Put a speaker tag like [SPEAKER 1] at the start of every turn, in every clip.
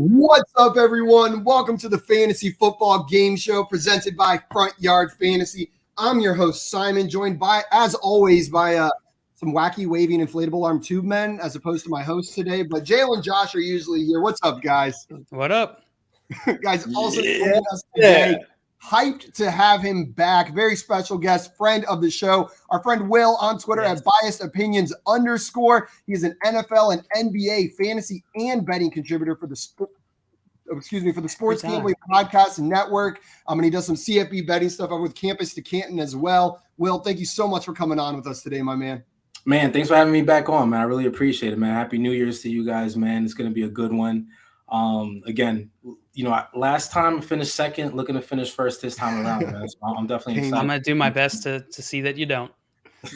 [SPEAKER 1] What's up, everyone? Welcome to the Fantasy Football Game Show presented by Front Yard Fantasy. I'm your host, Simon, joined by, as always, by some wacky, waving, inflatable arm tube men, as opposed to my host today. But Jalen and Josh are usually here. What's up, guys?
[SPEAKER 2] What up?
[SPEAKER 1] Guys, also joining us today. Hyped to have him back. Very special guest, friend of the show. Our friend Will on Twitter at @biasedopinions_. He's an NFL and NBA fantasy and betting contributor for the Sports Gambling Podcast Network. And he does some CFB betting stuff over with Campus to Canton as well. Will, thank you so much for coming on with us today, my man.
[SPEAKER 3] Man, thanks for having me back on, man. I really appreciate it, man. Happy New Year's to you guys, man. It's going to be a good one. Again, last time I finished second, looking to finish first this time around, man. So I'm definitely excited.
[SPEAKER 2] I'm going to do my best to see that you don't.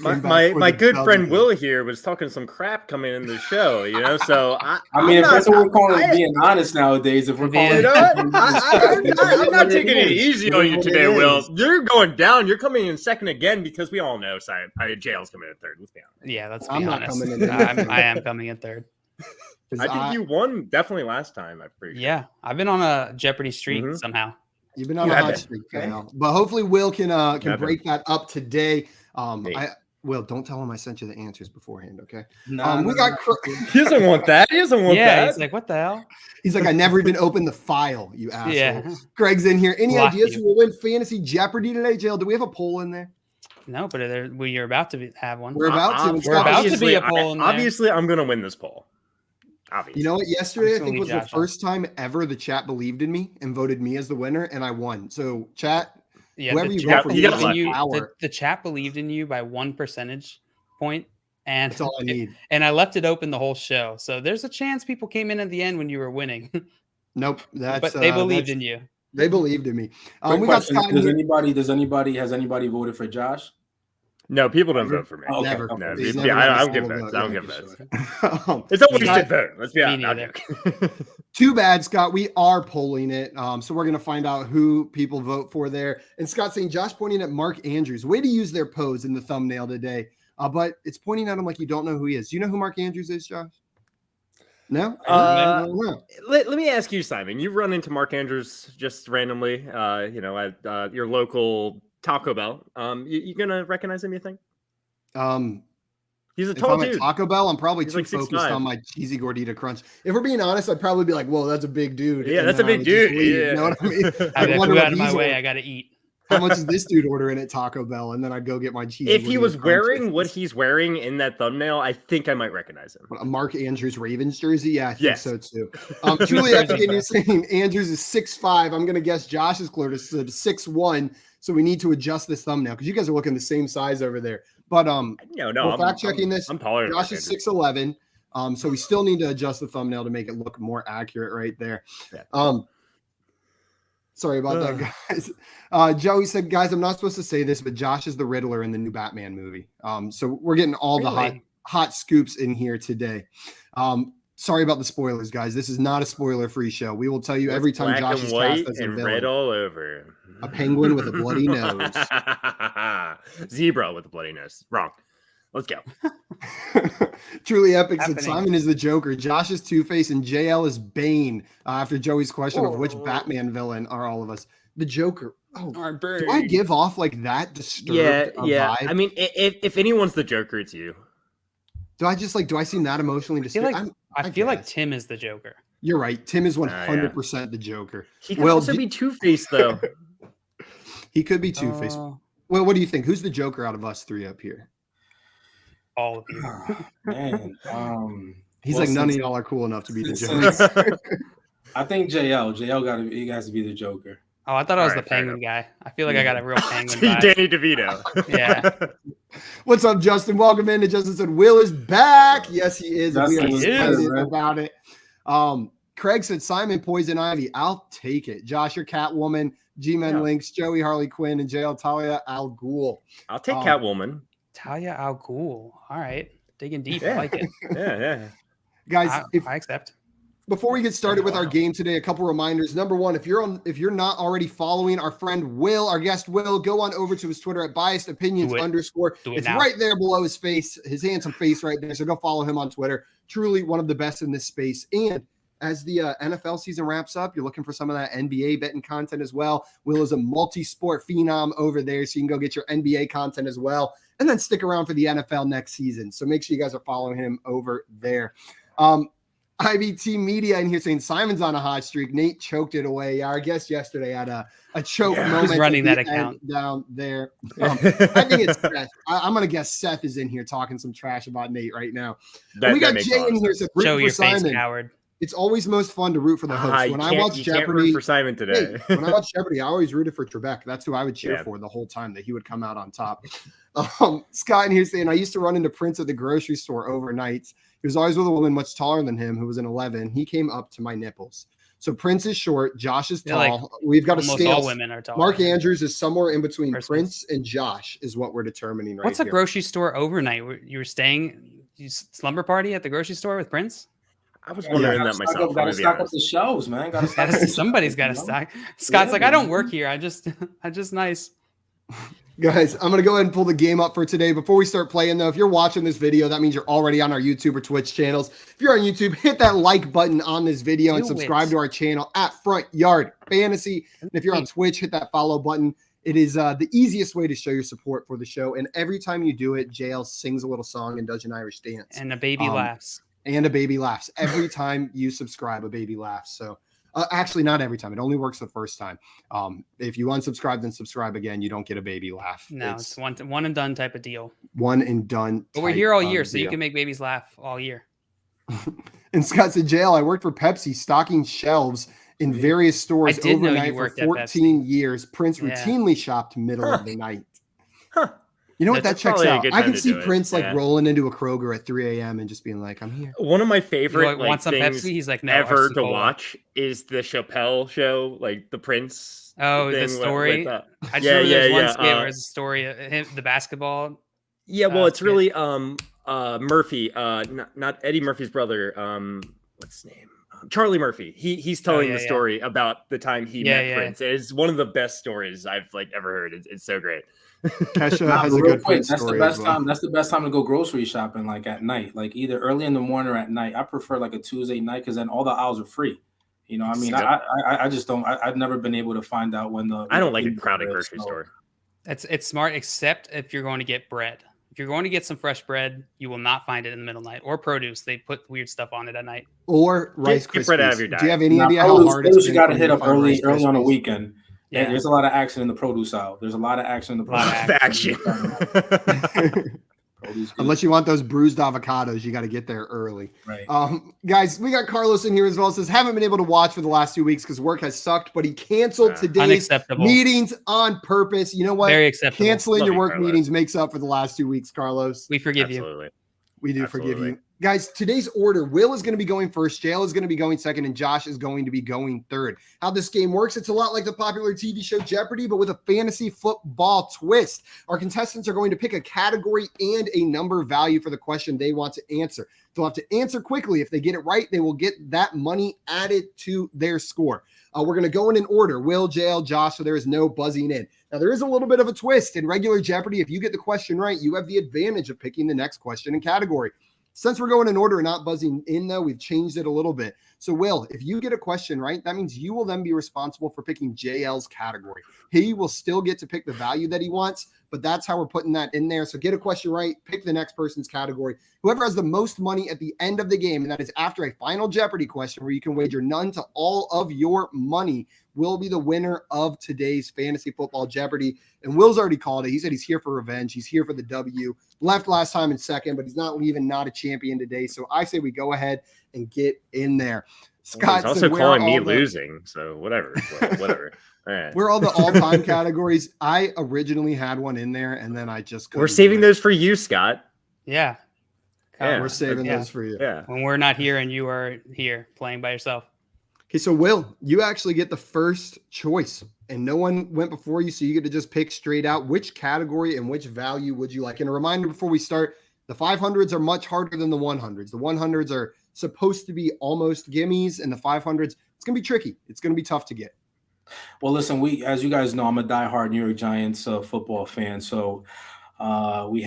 [SPEAKER 4] My good friend Will here was talking some crap coming in the show, so
[SPEAKER 3] I mean, if that's what we're calling it, being honest nowadays, if we're calling
[SPEAKER 4] I'm not taking it easy on you today, Will. You're going down. You're coming in second again because we all know Jail's coming in third. Let's be honest.
[SPEAKER 2] Yeah, let's be
[SPEAKER 1] I'm
[SPEAKER 2] honest.
[SPEAKER 1] not coming in
[SPEAKER 2] I am coming in third.
[SPEAKER 4] I think you won definitely last time. I'm pretty sure.
[SPEAKER 2] Yeah, I've been on a Jeopardy streak somehow.
[SPEAKER 1] You've been on a hot streak, but hopefully Will can break that up today. Will, don't tell him I sent you the answers beforehand, okay?
[SPEAKER 3] We
[SPEAKER 1] got
[SPEAKER 4] He doesn't want that. He doesn't want that.
[SPEAKER 2] Yeah, he's like, what the hell?
[SPEAKER 1] He's like, I never even opened the file, you asshole.
[SPEAKER 2] Yeah.
[SPEAKER 1] Greg's in here. Any
[SPEAKER 2] Block
[SPEAKER 1] ideas
[SPEAKER 2] you.
[SPEAKER 1] who will win Fantasy Jeopardy today, Jail? Do we have a poll in there?
[SPEAKER 2] No, but you're about to have one.
[SPEAKER 1] We're about to.
[SPEAKER 2] We're about to be a poll in there.
[SPEAKER 4] Obviously, I'm going to win this poll. Obviously.
[SPEAKER 1] You know what? Yesterday, I think was the
[SPEAKER 2] Josh
[SPEAKER 1] first time ever the chat believed in me and voted me as the winner, and I won. So, chat, whoever you vote for,
[SPEAKER 2] the chat believed in you by 1 percentage point, and
[SPEAKER 1] that's all I need.
[SPEAKER 2] And I left it open the whole show, so there's a chance people came in at the end when you were winning.
[SPEAKER 1] Nope,
[SPEAKER 2] but they believed in you.
[SPEAKER 1] They believed in me.
[SPEAKER 3] We got Scott. Has anybody voted for Josh?
[SPEAKER 4] No, people don't vote for me.
[SPEAKER 1] Okay. Never.
[SPEAKER 4] No,
[SPEAKER 1] I
[SPEAKER 4] don't give votes. I don't give votes. It's a wasted vote. Let's be honest.
[SPEAKER 1] Too bad, Scott. We are polling it. So we're going to find out who people vote for there. And Scott saying, Josh pointing at Mark Andrews. Way to use their pose in the thumbnail today. But it's pointing at him like you don't know who he is. Do you know who Mark Andrews is, Josh? No?
[SPEAKER 4] Let me ask you, Simon. You run into Mark Andrews just randomly, at your local Taco Bell. You gonna recognize him, you think? He's a tall dude.
[SPEAKER 1] At Taco Bell, I'm probably too focused on my cheesy gordita crunch. If we're being honest, I'd probably be like, whoa, that's a big dude.
[SPEAKER 4] Yeah, that's a big dude. Yeah.
[SPEAKER 1] You know what I mean?
[SPEAKER 2] I wonder out of my way. I gotta eat.
[SPEAKER 1] How much is this dude ordering at Taco Bell? And then I'd go get my cheesy.
[SPEAKER 4] If he was wearing what he's wearing in that thumbnail, I think I might recognize him.
[SPEAKER 1] A Mark Andrews Ravens jersey? Yeah, I think so too. Truly epic. And you're saying Andrews is 6'5". I'm gonna guess Josh is close to 6'1". So we need to adjust this thumbnail because you guys are looking the same size over there. But we're fact checking this.
[SPEAKER 4] I'm taller.
[SPEAKER 1] Josh is 6'11". So we still need to adjust the thumbnail to make it look more accurate right there. Yeah. Sorry about that, guys. Joey said, guys, I'm not supposed to say this, but Josh is the Riddler in the new Batman movie. So we're getting all the hot scoops in here today. Sorry about the spoilers, guys. This is not a spoiler-free show. We will tell you every time Josh is cast as a villain.
[SPEAKER 4] Red all over.
[SPEAKER 1] A penguin with a bloody nose.
[SPEAKER 4] Zebra with a bloody nose. Wrong. Let's go.
[SPEAKER 1] Truly epic. Said Simon is the Joker. Josh is Two-Face and JL is Bane. After Joey's question of which Batman villain are all of us. The Joker. Oh, do I give off like that disturbed vibe?
[SPEAKER 4] I mean, if anyone's the Joker, it's you.
[SPEAKER 1] Do I just do I seem that emotionally disturbed?
[SPEAKER 2] I feel like Tim is the Joker.
[SPEAKER 1] You're right. Tim is 100% the Joker.
[SPEAKER 4] He could also be Two-Face, though.
[SPEAKER 1] He could be Two-Face. Well, what do you think? Who's the Joker out of us three up here?
[SPEAKER 2] All of you.
[SPEAKER 3] Man.
[SPEAKER 1] He's none of y'all are cool enough to be the Joker.
[SPEAKER 3] I think JL. He has to be the Joker.
[SPEAKER 2] Oh, I thought I was the penguin guy. I feel like I got a real penguin vibe.
[SPEAKER 4] Danny DeVito.
[SPEAKER 2] Yeah.
[SPEAKER 1] What's up, Justin? Welcome in. Justin said, Will is back. Yes, he is. We are excited about it. Craig said, Simon Poison Ivy. I'll take it. Josh, your Catwoman. G-Men Links. Joey Harley Quinn. And JL Talia Al Ghul.
[SPEAKER 4] I'll take Catwoman.
[SPEAKER 2] Talia Al Ghul. All right. Digging deep. I like it.
[SPEAKER 4] Yeah.
[SPEAKER 1] Guys,
[SPEAKER 2] I accept.
[SPEAKER 1] Before we get started with our game today, a couple reminders. Number one, if you're not already following our friend Will, our guest Will, go on over to his Twitter at @biasedopinions_. It's right there below his face, his handsome face right there. So go follow him on Twitter. Truly one of the best in this space. And as the NFL season wraps up. You're looking for some of that NBA betting content as well. Will is a multi-sport phenom over there, so you can go get your NBA content as well, and then stick around for the NFL next season. So make sure you guys are following him over there. IBT Media in here saying Simon's on a hot streak. Nate choked it away. Our guest yesterday had a choke moment.
[SPEAKER 2] Who's running that account
[SPEAKER 1] down there? I think it's Seth. I'm going to guess Seth is in here talking some trash about Nate right now. We got Jay in here. So
[SPEAKER 2] show your
[SPEAKER 1] Simon.
[SPEAKER 2] face, coward.
[SPEAKER 1] It's always most fun to root for the host. When I watch Jeopardy
[SPEAKER 4] for Simon today.
[SPEAKER 1] When I watch Jeopardy, I always rooted for Trebek. That's who I would cheer for the whole time, that he would come out on top. Scott in here saying, I used to run into Prince at the grocery store overnights. He was always with a woman much taller than him who was an 11. He came up to my nipples. So Prince is short. Josh is tall.
[SPEAKER 2] Like,
[SPEAKER 1] we've got a
[SPEAKER 2] almost
[SPEAKER 1] scale.
[SPEAKER 2] All women are tall.
[SPEAKER 1] Mark Andrews is somewhere in between Prince and Josh is what we're determining right
[SPEAKER 2] What's a
[SPEAKER 1] here.
[SPEAKER 2] grocery store overnight? You were staying slumber party at the grocery store with Prince?
[SPEAKER 4] I was wondering that myself.
[SPEAKER 3] Got to stock up the shelves, man.
[SPEAKER 2] Somebody's got to stock. Scott's like, I don't work here. I just nice.
[SPEAKER 1] Guys, I'm going to go ahead and pull the game up for today. Before we start playing, though, if you're watching this video, that means you're already on our YouTube or Twitch channels. If you're on YouTube, hit that like button on this video and subscribe to our channel at Front Yard Fantasy. And if you're on Twitch, hit that follow button. It is the easiest way to show your support for the show. And every time you do it, JL sings a little song and does an Irish dance.
[SPEAKER 2] And a baby laughs.
[SPEAKER 1] And a baby laughs. Every time you subscribe, a baby laughs. So actually, not every time. It only works the first time. If you unsubscribe, then subscribe again. You don't get a baby laugh.
[SPEAKER 2] No, it's one and done type of deal.
[SPEAKER 1] One and done.
[SPEAKER 2] But we're here all year, so you can make babies laugh all year.
[SPEAKER 1] And Scott said, JL, I worked for Pepsi stocking shelves in various stores overnight for 14 years. Prince routinely shopped middle of the night.
[SPEAKER 4] Huh.
[SPEAKER 1] You know what? That checks out. I can see Prince rolling into a Kroger at 3 a.m. and just being like, I'm here.
[SPEAKER 4] One of my favorite
[SPEAKER 2] want some
[SPEAKER 4] things
[SPEAKER 2] Pepsi? He's like, no,
[SPEAKER 4] ever to watch is the Chappelle show, like the Prince.
[SPEAKER 2] Oh, the story. I just remember there's one skit where it's a story of him, the basketball.
[SPEAKER 4] Yeah, well, it's really Murphy, not Eddie Murphy's brother. What's his name? Charlie Murphy. He's telling the story about the time he met Prince. It's one of the best stories I've ever heard. It's so great.
[SPEAKER 1] Kesha has a good Prince story.
[SPEAKER 3] That's the best time to go grocery shopping, like at night, like either early in the morning or at night. I prefer like a Tuesday night because then all the aisles are free. You know, I mean, I just don't. I've never been able to find out when the.
[SPEAKER 4] I don't like a crowded grocery store.
[SPEAKER 2] It's smart, except if you're going to get bread. If you're going to get some fresh bread, you will not find it in the middle of the night, or produce. They put weird stuff on it at night.
[SPEAKER 1] Or Rice Krispies.
[SPEAKER 4] Bread out of your diet.
[SPEAKER 1] Do you have any idea how hard it's been?
[SPEAKER 3] You got to hit up early on a weekend. Yeah, there's a lot of action in the produce aisle. There's a lot of action in the produce
[SPEAKER 4] action.
[SPEAKER 1] Unless you want those bruised avocados, you got to get there early.
[SPEAKER 3] Right.
[SPEAKER 1] Guys, we got Carlos in here as well. Says, haven't been able to watch for the last 2 weeks because work has sucked, but he canceled today's meetings on purpose. You know what?
[SPEAKER 2] Very acceptable.
[SPEAKER 1] Canceling your work meetings makes up for the last 2 weeks, Carlos.
[SPEAKER 2] We forgive you.
[SPEAKER 1] We do forgive you. Guys, today's order, Will is going to be going first, JL is going to be going second, and Josh is going to be going third. How this game works, it's a lot like the popular TV show Jeopardy, but with a fantasy football twist. Our contestants are going to pick a category and a number value for the question they want to answer. They'll have to answer quickly. If they get it right, they will get that money added to their score. We're going to go in order, Will, JL, Josh, so there is no buzzing in. Now, there is a little bit of a twist. In regular Jeopardy, if you get the question right, you have the advantage of picking the next question and category. Since we're going in order and not buzzing in, though, we've changed it a little bit. So, Will, if you get a question right, that means you will then be responsible for picking JL's category. He will still get to pick the value that he wants, but that's how we're putting that in there. So get a question right, pick the next person's category. Whoever has the most money at the end of the game, and that is after a final Jeopardy question where you can wager none to all of your money, will be the winner of today's Fantasy Football Jeopardy. And Will's already called it. He said he's here for revenge. He's here for the W. Left last time in second, but he's not leaving, not a champion today. So I say we go ahead and get in there. Scott,
[SPEAKER 4] he's also calling me losing, so whatever. Whatever. All right.
[SPEAKER 1] We're all the all-time categories. I originally had one in there, and then I just
[SPEAKER 4] We're saving those for you, Scott.
[SPEAKER 2] Yeah.
[SPEAKER 1] We're saving those for you.
[SPEAKER 4] Yeah.
[SPEAKER 2] When we're not here and you are here playing by yourself.
[SPEAKER 1] Okay, so Will, you actually get the first choice, and no one went before you, so you get to just pick straight out which category and which value would you like. And a reminder before we start, the 500s are much harder than the 100s. The 100s are supposed to be almost gimmies, and the 500s, it's going to be tricky. It's going to be tough to get.
[SPEAKER 3] Well, listen, as you guys know, I'm a diehard New York Giants football fan, so we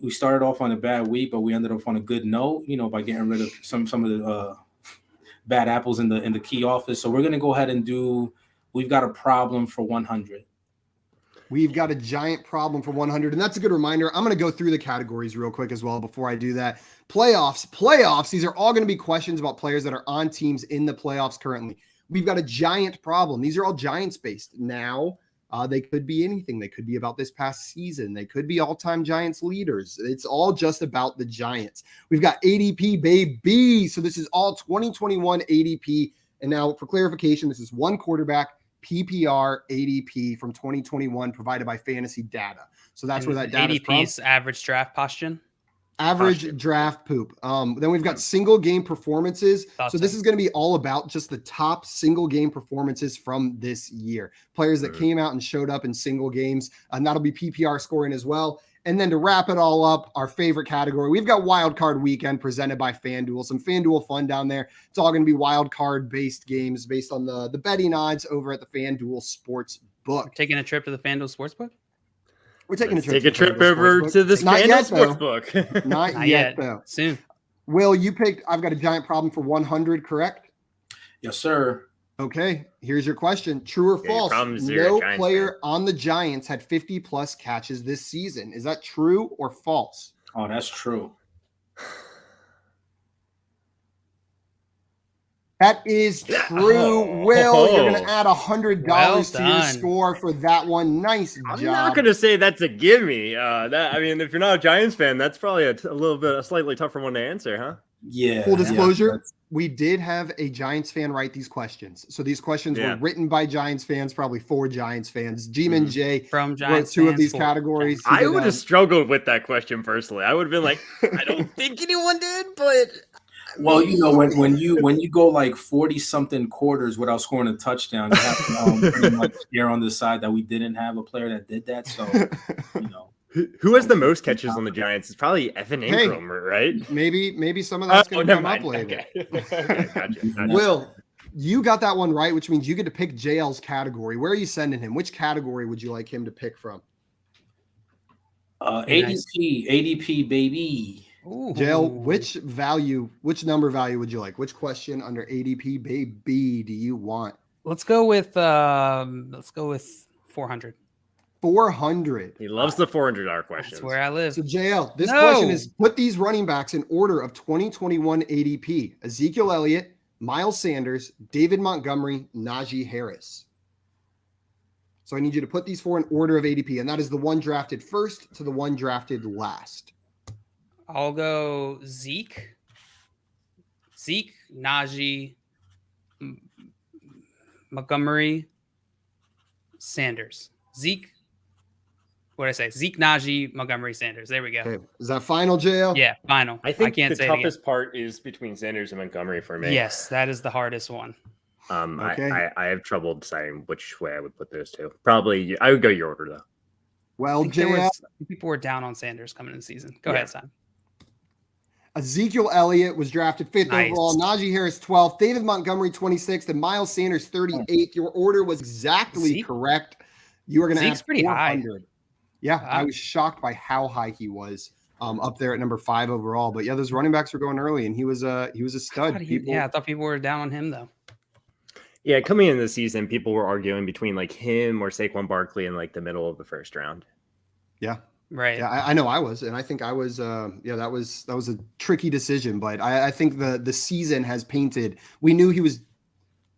[SPEAKER 3] started off on a bad week, but we ended up on a good note, by getting rid of some of the bad apples in the key office. So we're gonna go ahead and do. We've got a problem for 100.
[SPEAKER 1] We've got a giant problem for 100, and that's a good reminder. I'm going to go through the categories real quick as well before I do that. Playoffs. These are all going to be questions about players that are on teams in the playoffs currently. We've got a giant problem. These are all Giants based. Now, they could be anything. They could be about this past season. They could be all-time Giants leaders. It's all just about the Giants. We've got ADP, baby. So this is all 2021 ADP. And now for clarification, this is one quarterback, PPR ADP from 2021 provided by Fantasy Data. So that's where that data
[SPEAKER 2] ADP's average draft posture.
[SPEAKER 1] Average draft poop. Then we've got single game performances. So this is going to be all about just the top single game performances from this year. Players that came out and showed up in single games. And that'll be PPR scoring as well. And then to wrap it all up, our favorite category, we've got Wild Card Weekend presented by FanDuel. Some FanDuel fun down there. It's all going to be wild card based games based on the betting odds over at the FanDuel Sports Book.
[SPEAKER 2] Taking a trip to the FanDuel Sportsbook?
[SPEAKER 1] We're taking a trip.
[SPEAKER 4] Take a trip over to this FanDuel Sportsbook.
[SPEAKER 1] Not yet, though.
[SPEAKER 2] Soon.
[SPEAKER 1] Will, you picked, I've got a giant problem for 100, correct?
[SPEAKER 3] Yes, sir.
[SPEAKER 1] Okay, here's your question. True or false? No player on the Giants had 50-plus catches this season. Is that true or false?
[SPEAKER 3] Oh, that's true.
[SPEAKER 1] That is true. Will, you're going to add $100 to your score for that one. Nice job.
[SPEAKER 4] I'm not going to say that's a gimme. If you're not a Giants fan, that's probably a slightly tougher one to answer, huh?
[SPEAKER 3] Yeah.
[SPEAKER 1] Full disclosure, we did have a Giants fan write these questions. So these questions were written by Giants fans, probably 4 Giants fans. G-Man J
[SPEAKER 2] from Giants
[SPEAKER 1] wrote 2 of these categories.
[SPEAKER 4] I would have struggled with that question personally. I would have been like, I don't think anyone did, but
[SPEAKER 3] well, when you go like 40-something quarters without scoring a touchdown, you have to pretty much err on the side that we didn't have a player that did that. So,
[SPEAKER 4] Who has the most catches on the Giants? It's probably Evan Ingram, right?
[SPEAKER 1] Maybe some of that's going to come up later.
[SPEAKER 4] Okay. Gotcha.
[SPEAKER 1] Will, you got that one right, which means you get to pick JL's category. Which are you sending him? Which category would you like him to pick from?
[SPEAKER 3] ADP, baby.
[SPEAKER 2] Ooh.
[SPEAKER 1] JL, which number value would you like? Which question under ADP, baby, do you want?
[SPEAKER 2] Let's go with 400.
[SPEAKER 1] 400.
[SPEAKER 4] He loves the $400 questions.
[SPEAKER 2] That's where I live.
[SPEAKER 1] So JL, this question is put these running backs in order of 2021 ADP. Ezekiel Elliott, Miles Sanders, David Montgomery, Najee Harris. So I need you to put these 4 in order of ADP, and that is the one drafted first to the one drafted last.
[SPEAKER 2] I'll go Zeke, Najee, Montgomery, Sanders. Zeke, Najee, Montgomery, Sanders. There we go. Okay.
[SPEAKER 1] Is that final, JL?
[SPEAKER 2] Yeah, final.
[SPEAKER 4] I think the toughest part is between Sanders and Montgomery for me.
[SPEAKER 2] Yes, that is the hardest one.
[SPEAKER 4] I have trouble deciding which way I would put those two. Probably, I would go your order, though.
[SPEAKER 1] Well, JL,
[SPEAKER 2] people were down on Sanders coming in the season. Go ahead, Simon.
[SPEAKER 1] Ezekiel Elliott was drafted 5th overall. Najee Harris 12th. David Montgomery 26th, and Miles Sanders 38th. Your order was exactly correct. You were going to ask
[SPEAKER 2] pretty 400.
[SPEAKER 1] High. Yeah, I was shocked by how high he was up there at number 5 overall. But yeah, those running backs were going early, and he was a stud.
[SPEAKER 2] I thought people were down on him though.
[SPEAKER 4] Yeah, coming into the season, people were arguing between like him or Saquon Barkley in like the middle of the first round.
[SPEAKER 1] Yeah.
[SPEAKER 2] Right.
[SPEAKER 1] Yeah, I know I was, and I think I was. That was a tricky decision, but I think the season has painted. We knew he was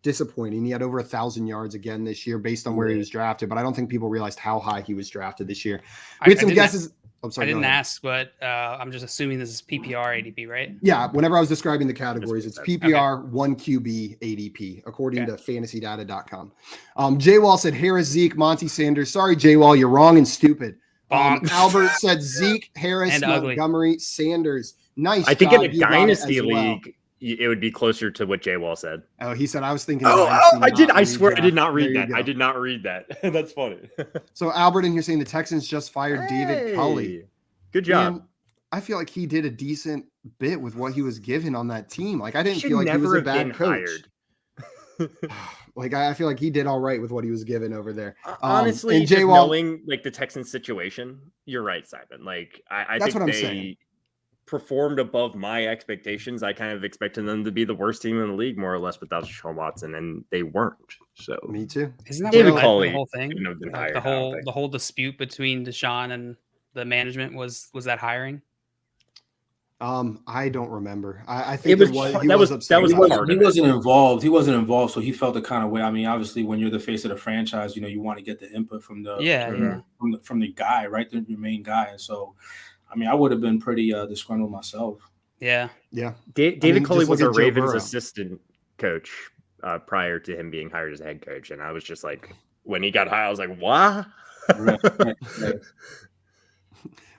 [SPEAKER 1] disappointing. He had over 1,000 yards again this year, based on where he was drafted. But I don't think people realized how high he was drafted this year. We had some guesses. I'm sorry.
[SPEAKER 2] I didn't ask, but I'm just assuming this is PPR ADP, right?
[SPEAKER 1] Yeah. Whenever I was describing the categories, it's PPR 1 QB ADP according to FantasyData.com. J Wall said Harris, Zeke, Monty Sanders. Sorry, J Wall, you're wrong and stupid. Albert said Zeke, Harris, Montgomery, Sanders. Nice.
[SPEAKER 4] I think in a dynasty league, it would be closer to what Jay Wall said.
[SPEAKER 1] Oh, he said I was thinking.
[SPEAKER 4] I did. I swear I did not read that. I did not read that. That's funny.
[SPEAKER 1] So Albert in here saying the Texans just fired David Culley.
[SPEAKER 4] Good job.
[SPEAKER 1] And I feel like he did a decent bit with what he was given on that team. Like I didn't feel like he was a bad coach. Like I feel like he did all right with what he was given over there.
[SPEAKER 4] Honestly, and just knowing like the Texans situation, you're right, Simon. Like I think
[SPEAKER 1] what I'm saying.
[SPEAKER 4] performed above my expectations. I kind of expected them to be the worst team in the league, more or less, without Deshaun Watson, and they weren't. So
[SPEAKER 1] Me too.
[SPEAKER 2] Isn't that
[SPEAKER 4] David
[SPEAKER 2] what
[SPEAKER 4] Culley
[SPEAKER 2] the whole thing?
[SPEAKER 4] couldn't have been
[SPEAKER 2] Like
[SPEAKER 4] hired,
[SPEAKER 2] the
[SPEAKER 4] I don't think.
[SPEAKER 2] whole dispute between Deshaun and the management was that hiring?
[SPEAKER 1] I don't remember. I think
[SPEAKER 4] It was-
[SPEAKER 1] he
[SPEAKER 4] that
[SPEAKER 1] was
[SPEAKER 4] was-
[SPEAKER 1] upset
[SPEAKER 4] that was
[SPEAKER 1] about
[SPEAKER 4] part
[SPEAKER 1] it.
[SPEAKER 3] He wasn't involved. He wasn't involved, so he felt the kind of way. I mean, obviously, when you're the face of the franchise, you want to get the input from the from the guy, right? Your main guy. And so, I mean, I would have been pretty disgruntled myself.
[SPEAKER 2] Yeah.
[SPEAKER 4] David Culley
[SPEAKER 1] just
[SPEAKER 4] was
[SPEAKER 1] look
[SPEAKER 4] a
[SPEAKER 1] at Joe
[SPEAKER 4] Ravens
[SPEAKER 1] Burrow.
[SPEAKER 4] assistant coach prior to him being hired as a head coach, and I was just like, when he got hired, I was like, what?
[SPEAKER 3] Right.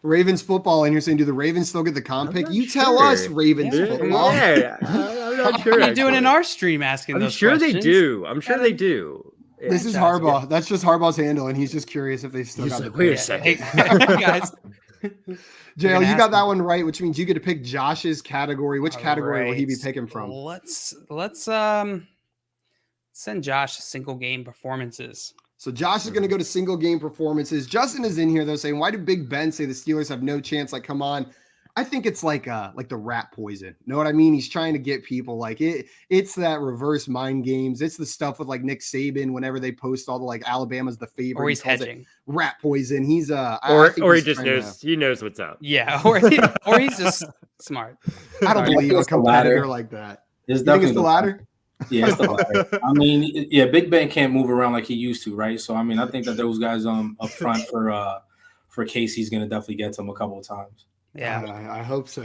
[SPEAKER 1] Ravens football, and you're saying, do the Ravens still get the comp
[SPEAKER 4] I'm
[SPEAKER 1] pick?
[SPEAKER 4] not
[SPEAKER 1] You tell us,
[SPEAKER 4] sure.
[SPEAKER 1] Ravens
[SPEAKER 2] Yeah,
[SPEAKER 1] football.
[SPEAKER 4] Yeah, I'm not sure.
[SPEAKER 2] What are you doing in
[SPEAKER 4] actually.
[SPEAKER 2] our stream asking
[SPEAKER 4] I'm
[SPEAKER 2] those
[SPEAKER 4] sure
[SPEAKER 2] questions?
[SPEAKER 4] they do. I'm sure they do. Yeah.
[SPEAKER 1] This is
[SPEAKER 2] Franchise,
[SPEAKER 1] Harbaugh. That's just Harbaugh's handle, and he's just curious if they still
[SPEAKER 4] He's
[SPEAKER 1] got
[SPEAKER 4] like,
[SPEAKER 1] the
[SPEAKER 4] wait a
[SPEAKER 1] pick.
[SPEAKER 4] second.
[SPEAKER 2] Hey, guys.
[SPEAKER 1] JL,
[SPEAKER 2] gonna
[SPEAKER 1] you
[SPEAKER 2] ask
[SPEAKER 1] got that
[SPEAKER 2] him.
[SPEAKER 1] one right, which means you get to pick Josh's category. Which category will he be
[SPEAKER 2] Alright,
[SPEAKER 1] picking from?
[SPEAKER 2] Let's send Josh single game performances.
[SPEAKER 1] So Josh is going to go to single game performances. Justin is in here though, saying, "Why did Big Ben say the Steelers have no chance?" Like, come on. I think it's like the rat poison. Know what I mean? He's trying to get people like it. It's that reverse mind games. It's the stuff with like Nick Saban whenever they post all the like Alabama's the favorite.
[SPEAKER 2] Or he's
[SPEAKER 1] He calls it
[SPEAKER 2] hedging.
[SPEAKER 1] rat poison. He's
[SPEAKER 4] Or he
[SPEAKER 1] he's
[SPEAKER 4] just
[SPEAKER 1] trying
[SPEAKER 4] knows. He knows what's up.
[SPEAKER 2] Yeah, or he's just smart.
[SPEAKER 1] I don't
[SPEAKER 3] Sorry.
[SPEAKER 1] believe a
[SPEAKER 3] It's the latter.
[SPEAKER 1] competitor like that.
[SPEAKER 3] It's
[SPEAKER 1] You think
[SPEAKER 3] definitely
[SPEAKER 1] it's the latter?
[SPEAKER 3] Yeah, it's the latter. I mean, yeah, Big Ben can't move around like he used to, right? So I mean, I think that those guys up front for Casey's going to definitely get to him a couple of times.
[SPEAKER 2] Yeah,
[SPEAKER 1] I hope so.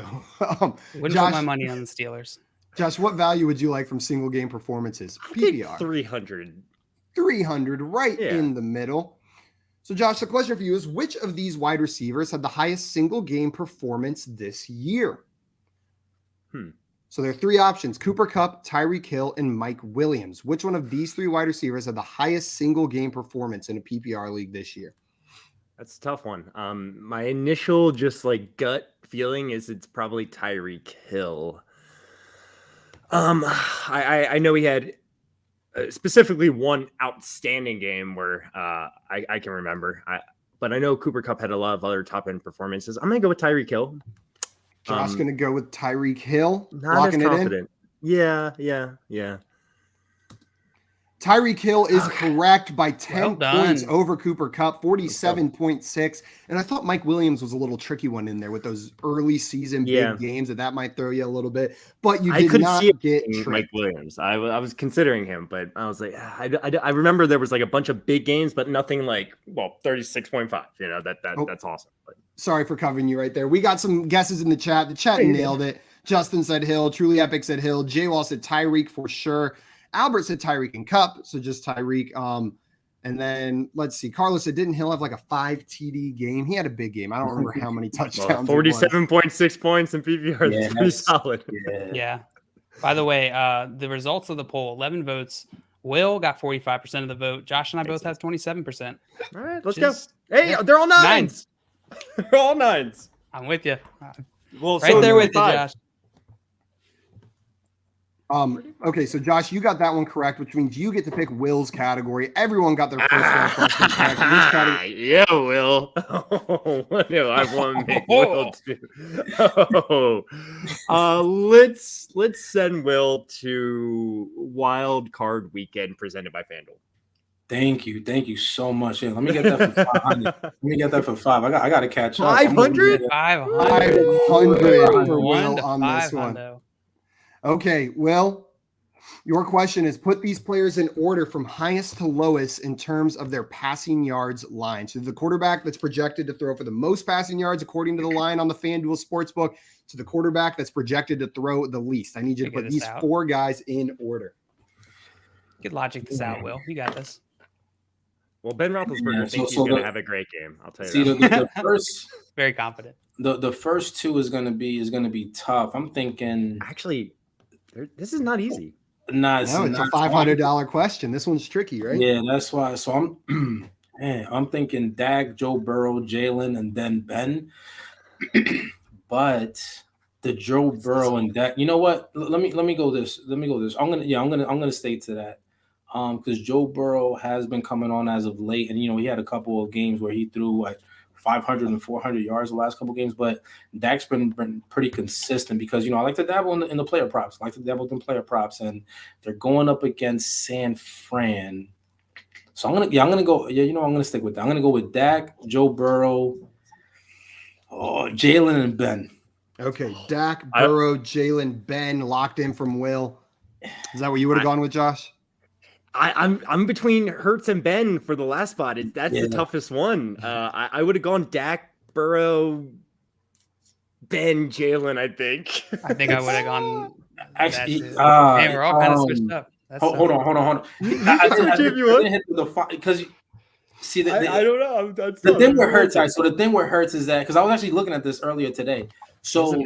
[SPEAKER 2] wouldn't
[SPEAKER 1] Josh,
[SPEAKER 2] put my money on the Steelers.
[SPEAKER 1] Josh, what value would you like from single game performances?
[SPEAKER 4] I think
[SPEAKER 1] PPR
[SPEAKER 4] 300.
[SPEAKER 1] 300, right
[SPEAKER 4] Yeah.
[SPEAKER 1] in the middle. So, Josh, the question for you is: which of these wide receivers had the highest single game performance this year? So there are three options: Cooper Kupp, Tyreek Hill, and Mike Williams. Which one of these three wide receivers had the highest single game performance in a PPR league this year?
[SPEAKER 4] That's a tough one. My initial just like gut feeling is it's probably Tyreek Hill. I know he had specifically one outstanding game where I can remember. But I know Cooper Kupp had a lot of other top end performances. I'm gonna go with Tyreek Hill.
[SPEAKER 1] Josh going to go with Tyreek Hill.
[SPEAKER 4] Not
[SPEAKER 1] Locking
[SPEAKER 4] as
[SPEAKER 1] it in.
[SPEAKER 4] confident. Yeah.
[SPEAKER 1] Tyreek Hill is correct by 10
[SPEAKER 2] Well done.
[SPEAKER 1] points over Cooper Kupp, 47.6. And I thought Mike Williams was a little tricky one in there with those early season
[SPEAKER 4] Yeah.
[SPEAKER 1] big games that might throw you a little bit. But you
[SPEAKER 4] I
[SPEAKER 1] did
[SPEAKER 4] could
[SPEAKER 1] not
[SPEAKER 4] see it
[SPEAKER 1] get
[SPEAKER 4] being
[SPEAKER 1] tricked.
[SPEAKER 4] Mike Williams. I was considering him, but I was like, I remember there was like a bunch of big games, but nothing like 36.5. You know that's awesome. But
[SPEAKER 1] Sorry for covering you right there. We got some guesses in the chat. The chat nailed it. Justin said Hill. Truly Epic said Hill. J-Wall said Tyreek for sure. Albert said Tyreek and Kupp, so just Tyreek. And then let's see. Carlos said, didn't Hill have like a 5 TD game? He had a big game. I don't remember how many touchdowns. it was.
[SPEAKER 4] 47.6 points in PPR.
[SPEAKER 3] Yeah,
[SPEAKER 4] That's pretty solid.
[SPEAKER 2] Yeah. By the way, the results of the poll: 11 votes. Will got 45% of the vote. Josh and I both have 27%.
[SPEAKER 4] All right, let's
[SPEAKER 2] Just-
[SPEAKER 4] go. Hey,
[SPEAKER 2] yeah.
[SPEAKER 4] they're all nines. They're all nines.
[SPEAKER 2] I'm with you.
[SPEAKER 4] Well,
[SPEAKER 2] Right there with you,
[SPEAKER 4] five.
[SPEAKER 2] Josh.
[SPEAKER 1] Okay, so Josh, you got that one correct, which means you get to pick Will's category. Everyone got their first round question correct. Which category?
[SPEAKER 4] Yeah, Will. No, I want to make Will too. Let's send Will to Wild Card Weekend presented by FanDuel.
[SPEAKER 3] Thank you so much. Yeah, let me get that for 500. Let me get that for 5. I got to catch up.
[SPEAKER 4] 500?
[SPEAKER 1] 500 for Will on this one. Okay, Will, your question is put these players in order from highest to lowest in terms of their passing yards line. So the quarterback that's projected to throw for the most passing yards according to the line on the FanDuel Sportsbook to the quarterback that's projected to throw the least. I need you to put these 4 guys in order.
[SPEAKER 2] Good logic this out, Will. You got this.
[SPEAKER 4] Well, Ben Roethlisberger thinks he's going to have a great game. I'll tell you
[SPEAKER 3] See,
[SPEAKER 4] that.
[SPEAKER 3] the first,
[SPEAKER 2] Very confident.
[SPEAKER 3] the first 2 is going to be tough. I'm thinking
[SPEAKER 4] Actually, this is not easy.
[SPEAKER 3] no,
[SPEAKER 1] It's a $500 question. This one's tricky, right?
[SPEAKER 3] Yeah, that's why. So I'm thinking Dak, Joe Burrow, Jalen, and then Ben. But the Joe Burrow and Dak, you know what? Let me go this. I'm gonna stay to that. Because Joe Burrow has been coming on as of late, and he had a couple of games where he threw like 500 and 400 yards the last couple games, but Dak's been pretty consistent because, I like to dabble in the player props. I like to dabble in player props, and they're going up against San Fran. So I'm gonna go. I'm gonna stick with that. I'm gonna go with Dak, Joe Burrow, Jalen, and Ben.
[SPEAKER 1] Okay, Dak, Burrow, Jalen, Ben, locked in from Will. Is that what you would have gone with, Josh?
[SPEAKER 4] I'm between Hurts and Ben for the last spot. That's the toughest one. I would have gone Dak, Burrow, Ben, Jalen. I think
[SPEAKER 2] I would have gone.
[SPEAKER 3] Actually,
[SPEAKER 2] man, we're all kind of switched up.
[SPEAKER 3] Hold on. I didn't hit the because see I
[SPEAKER 4] don't know.
[SPEAKER 3] The thing with Hurts, so the thing with Hurts is that because I was actually looking at this earlier today. So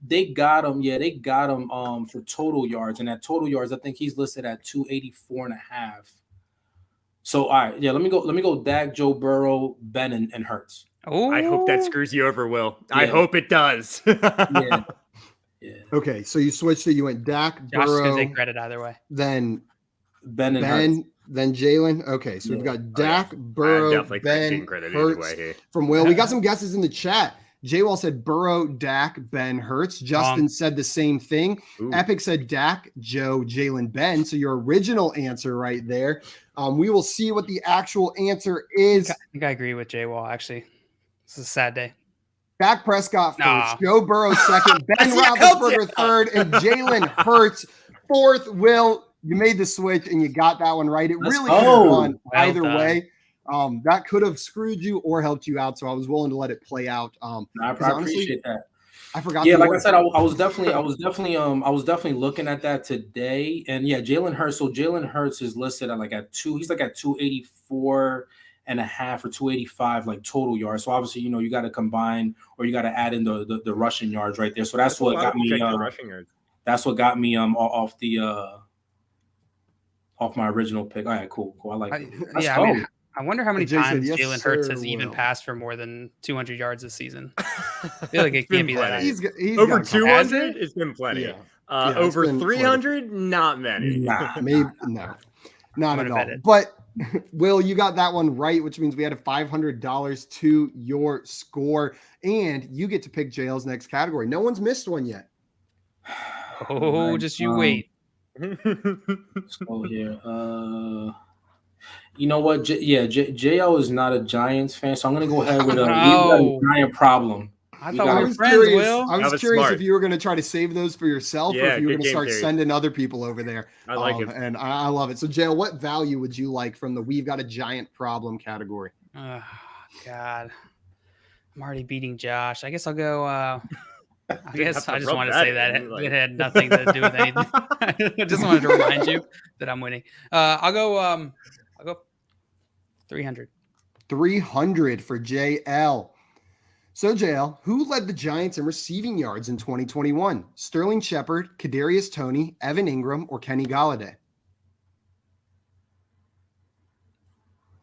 [SPEAKER 3] they got him. Yeah, they got him for total yards, and at total yards, I think he's listed at 284.5. So all right, yeah. Let me go. Dak, Joe Burrow, Ben, and Hurts.
[SPEAKER 2] Oh,
[SPEAKER 4] I hope that screws you over, Will. Yeah. I hope it does.
[SPEAKER 3] Yeah.
[SPEAKER 1] Okay, so you switched to you went Dak,
[SPEAKER 2] Josh
[SPEAKER 1] Burrow,
[SPEAKER 2] is going to take credit either way.
[SPEAKER 1] then
[SPEAKER 3] Ben,
[SPEAKER 1] then Jalen. Okay, so we've got Dak, Burrow, Ben, Hurts from Will. We got some guesses in the chat. J-Wall said Burrow, Dak, Ben, Hurts. Justin said the same thing. Ooh. Epic said Dak, Joe, Jalen, Ben. So your original answer right there. We will see what the actual answer is.
[SPEAKER 2] I think I agree with J-Wall, actually. This is a sad day.
[SPEAKER 1] Dak Prescott first, Joe Burrow second, Ben Roethlisberger third, and Jalen Hurts fourth. Will, you made the switch and you got that one right. It really could have gone either way. That could have screwed you or helped you out, so I was willing to let it play out.
[SPEAKER 3] I appreciate that.
[SPEAKER 1] I forgot.
[SPEAKER 3] Yeah, like I said, I was definitely looking at that today, and yeah, Jalen Hurts. So Jalen Hurts is listed at He's like at 284.5 or 285 like total yards. So obviously, you got to combine or you got to add in the rushing yards right there. So that's what got me. That's what got me off my original pick. All right, cool. I like it.
[SPEAKER 2] I wonder how many times Jalen Hurts has even passed for more than 200 yards this season. I feel like it can't be that.
[SPEAKER 1] He's
[SPEAKER 4] over 200. It's been plenty.
[SPEAKER 1] Yeah.
[SPEAKER 4] Over 300, not many.
[SPEAKER 1] Nah, maybe no, not at all. But Will, you got that one right, which means we had $500 to your score, and you get to pick JL's next category. No one's missed one yet.
[SPEAKER 2] Oh, just you wait.
[SPEAKER 3] Let's go here. You know what? JL is not a Giants fan, so I'm going to go ahead with a giant problem.
[SPEAKER 2] I thought we were friends, Will.
[SPEAKER 1] I was curious if you were going to try to save those for yourself or if you were going to start sending other people over there.
[SPEAKER 4] I like it.
[SPEAKER 1] And I love it. So, JL, what value would you like from the We've Got a Giant Problem category?
[SPEAKER 2] Oh, God. I'm already beating Josh. I guess I'll go I just want to say that it had nothing to do with anything. I just wanted to remind you that I'm winning. I'll go 300.
[SPEAKER 1] 300 for JL. So, JL, who led the Giants in receiving yards in 2021? Sterling Shepard, Kadarius Toney, Evan Ingram, or Kenny Golladay?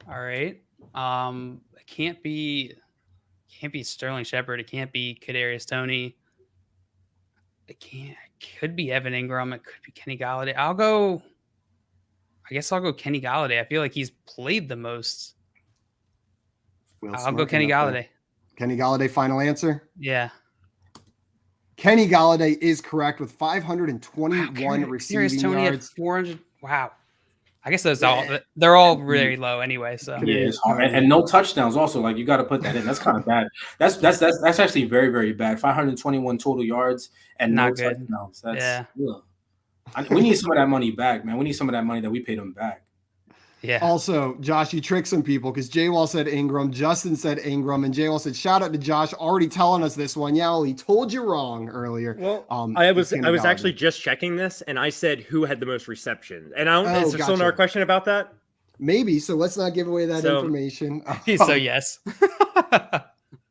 [SPEAKER 2] All right. It can't be Sterling Shepard. It can't be Kadarius Toney. It could be Evan Ingram. It could be Kenny Golladay. I'll go Kenny Golladay. I feel like he's played the most. I'll go Kenny Golladay.
[SPEAKER 1] Kenny Golladay, final answer?
[SPEAKER 2] Yeah.
[SPEAKER 1] Kenny Golladay is correct with 521 receiving yards.
[SPEAKER 2] 400. Wow. I guess they're all really low anyway. So
[SPEAKER 3] yeah, and no touchdowns. Also, like you got to put that in. That's kind of bad. That's actually very, very bad. 521 total yards and no touchdowns. We need some of that money back, man. We need some of that money that we paid them back.
[SPEAKER 2] Yeah.
[SPEAKER 1] Also, Josh, you tricked some people because J-Wall said Ingram, Justin said Ingram, and J-Wall said, shout out to Josh already telling us this one. Yeah, well, he told you wrong earlier.
[SPEAKER 4] Well, I was actually just checking this, and I said who had the most reception. And is there still another question about that?
[SPEAKER 1] Maybe. So let's not give away that information.
[SPEAKER 2] So yes.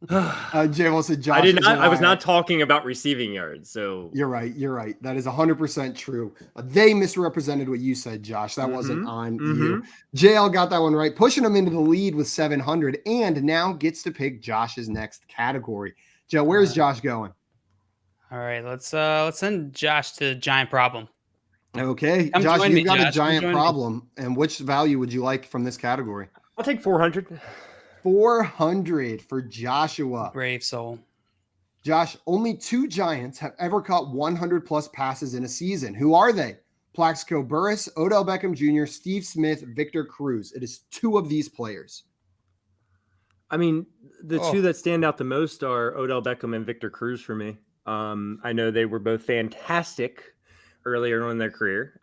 [SPEAKER 1] J-Wall said Josh.
[SPEAKER 4] I was not talking about receiving yards. So
[SPEAKER 1] you're right. That is 100% true. They misrepresented what you said, Josh. That wasn't on you. JL got that one right, pushing him into the lead with 700, and now gets to pick Josh's next category. Joe, where's Josh going?
[SPEAKER 2] All right, let's send Josh to Giant Problem.
[SPEAKER 1] Okay, Josh, you've got a giant problem. And which value would you like from this category?
[SPEAKER 4] I'll take 400.
[SPEAKER 1] 400 for Joshua.
[SPEAKER 2] Brave soul.
[SPEAKER 1] Josh, only 2 Giants have ever caught 100 plus passes in a season. Who are they? Plaxico Burress, Odell Beckham Jr., Steve Smith, Victor Cruz. It is 2 of these players.
[SPEAKER 4] I mean, the 2 that stand out the most are Odell Beckham and Victor Cruz for me. I know they were both fantastic earlier on in their career.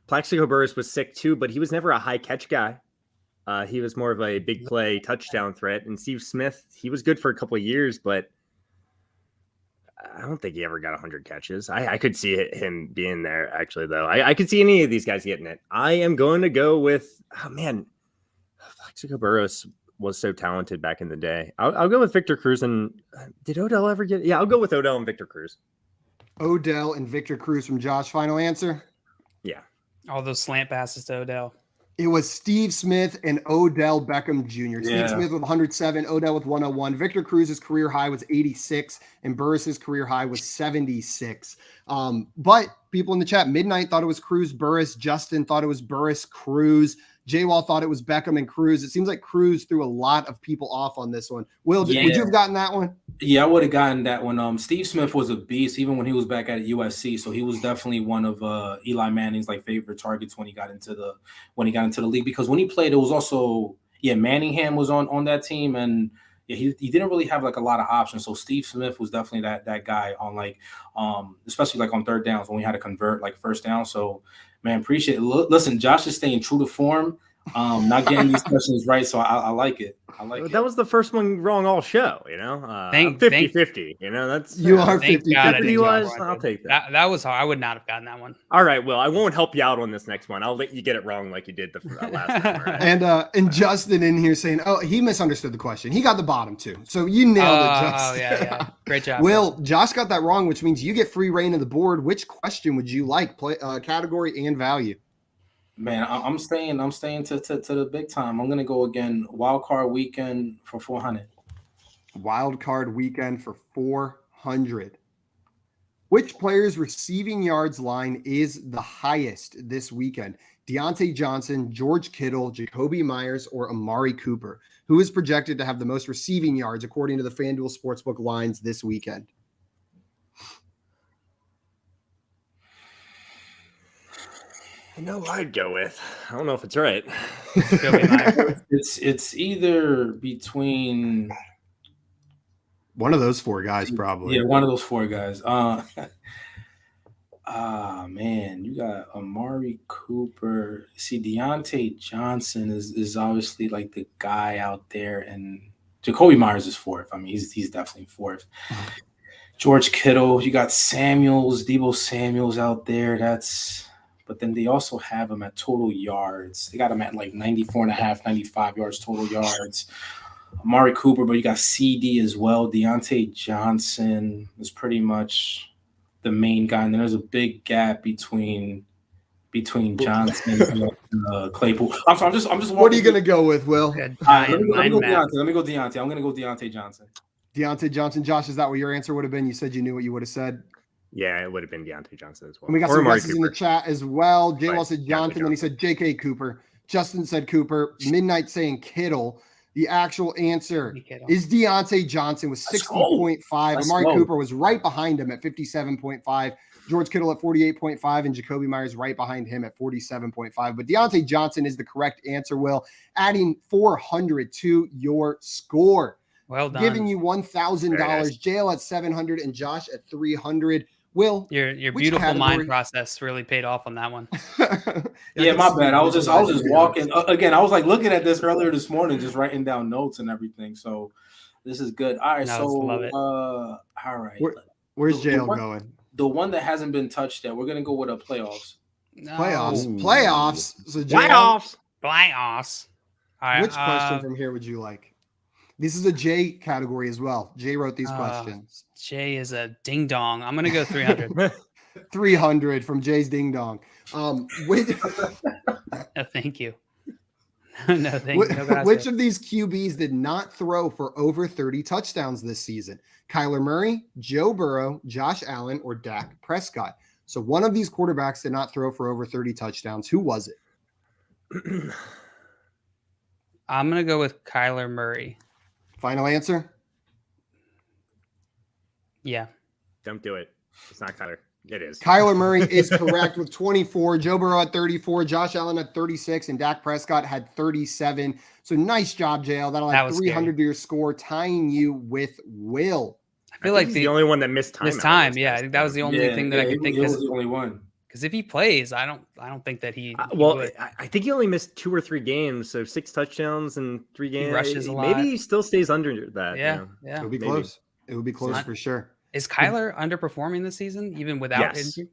[SPEAKER 4] Plaxico Burress was sick too, but he was never a high catch guy. He was more of a big play touchdown threat. And Steve Smith, he was good for a couple of years, but I don't think he ever got 100 catches. I could see him being there, actually, though. I could see any of these guys getting it. I am going to go with, Plaxico Burress was so talented back in the day. I'll go with Victor Cruz. And did Odell ever get it? Yeah, I'll go with Odell and Victor Cruz.
[SPEAKER 1] Odell and Victor Cruz from Josh. Final answer?
[SPEAKER 4] Yeah.
[SPEAKER 2] All those slant passes to Odell.
[SPEAKER 1] It was Steve Smith and Odell Beckham Jr. Steve Smith with 107, Odell with 101. Victor Cruz's career high was 86, and Burress's career high was 76. But people in the chat, Midnight thought it was Cruz, Burress. Justin thought it was Burress, Cruz. J-Wall thought it was Beckham and Cruz. It seems like Cruz threw a lot of people off on this one. Will, would you have gotten that one?
[SPEAKER 3] Yeah, I would have gotten that one. Steve Smith was a beast, even when he was back at USC. So he was definitely one of Eli Manning's favorite targets when he got into the league. Because when he played, it was also Manningham was on that team, and he didn't really have a lot of options. So Steve Smith was definitely that guy on especially on third downs when we had to convert first down. So man, appreciate it. Listen, Josh is staying true to form. Not getting these questions right, so I like it.
[SPEAKER 4] That was the first one wrong all show, 50-50. That's
[SPEAKER 1] you are 50-50.
[SPEAKER 4] I'll take that.
[SPEAKER 2] That was hard. I would not have gotten that one.
[SPEAKER 4] All right, Will, I won't help you out on this next one. I'll let you get it wrong like you did the last time. Right?
[SPEAKER 1] And Justin in here saying, he misunderstood the question. He got the bottom 2, so you nailed it, Justin.
[SPEAKER 2] Yeah. Great job.
[SPEAKER 1] Will, Josh got that wrong, which means you get free reign of the board. Which question would you like? Category and value.
[SPEAKER 3] Man, I'm staying to the big time. I'm gonna go again. Wild card weekend for 400.
[SPEAKER 1] Wild card weekend for 400. Which player's receiving yards line is the highest this weekend? Deontay Johnson, George Kittle, Jacoby Myers, or Amari Cooper? Who is projected to have the most receiving yards according to the FanDuel Sportsbook lines this weekend?
[SPEAKER 4] I'd go with. I don't know if it's right.
[SPEAKER 3] It's either between
[SPEAKER 1] one of those 4 guys, probably.
[SPEAKER 3] Yeah, one of those 4 guys. Man, you got Amari Cooper. See, Deontay Johnson is obviously the guy out there, and Jacoby Myers is 4th. I mean, he's definitely 4th. George Kittle, you got Debo Samuels out there. But then they also have him at total yards. They got him at 94.5, 95 yards total yards. Amari Cooper, but you got CD as well. Deontay Johnson is pretty much the main guy. And then there's a big gap between Johnson and Claypool. I'm just
[SPEAKER 1] what are you going to go with, Will?
[SPEAKER 3] Let me go Deontay. I'm going to go Deontay Johnson.
[SPEAKER 1] Deontay Johnson. Josh, is that what your answer would have been? You said you knew what you would have said.
[SPEAKER 4] Yeah, it would have been Deontay Johnson as well.
[SPEAKER 1] And we got some guesses in the chat as well. J-Wall said Johnson, then he said J.K. Cooper. Justin said Cooper. Midnight saying Kittle. The actual answer is Deontay Johnson with 60.5. Amari Cooper was right behind him at 57.5. George Kittle at 48.5, and Jacoby Myers right behind him at 47.5. But Deontay Johnson is the correct answer, Will, adding 400 to your score.
[SPEAKER 2] Well done.
[SPEAKER 1] Giving you $1,000. Nice. JL at 700 and Josh at 300. Will,
[SPEAKER 2] your beautiful mind process really paid off on that one.
[SPEAKER 3] Yeah, my bad. I was just walking again. I was looking at this earlier this morning, just writing down notes and everything. So this is good. All right,
[SPEAKER 2] love it.
[SPEAKER 3] All right.
[SPEAKER 1] Where's JL going?
[SPEAKER 3] The one that hasn't been touched yet. We're gonna go with a playoffs.
[SPEAKER 2] No.
[SPEAKER 1] Playoffs. So
[SPEAKER 2] Playoffs. All right,
[SPEAKER 1] which question from here would you like? This is a J category as well. Jay wrote these questions.
[SPEAKER 2] Jay is a ding dong. I'm going to go 300.
[SPEAKER 1] 300 from Jay's ding dong.
[SPEAKER 2] Thank you. No, thank you.
[SPEAKER 1] Which of these QBs did not throw for over 30 touchdowns this season? Kyler Murray, Joe Burrow, Josh Allen, or Dak Prescott? So one of these quarterbacks did not throw for over 30 touchdowns. Who was it?
[SPEAKER 2] I'm going to go with Kyler Murray.
[SPEAKER 1] Final answer?
[SPEAKER 2] Yeah.
[SPEAKER 4] Don't do it. It's not Kyler. It is.
[SPEAKER 1] Kyler Murray is correct with 24. Joe Burrow at 34. Josh Allen at 36. And Dak Prescott had 37. So nice job, JL. That'll add 300 to your score, tying you with Will.
[SPEAKER 2] I feel like
[SPEAKER 4] he's the only one that missed time.
[SPEAKER 2] Yeah, I think that was the only thing that I could think.
[SPEAKER 3] He was the only one.
[SPEAKER 2] Because if he plays, I don't think that he
[SPEAKER 4] would. I think he only missed 2 or 3 games, so 6 touchdowns in 3 games.
[SPEAKER 2] He rushes a lot.
[SPEAKER 4] Maybe he still stays under that.
[SPEAKER 2] Yeah.
[SPEAKER 1] It would be close. It would be close for sure.
[SPEAKER 2] Is Kyler underperforming this season, even without injury?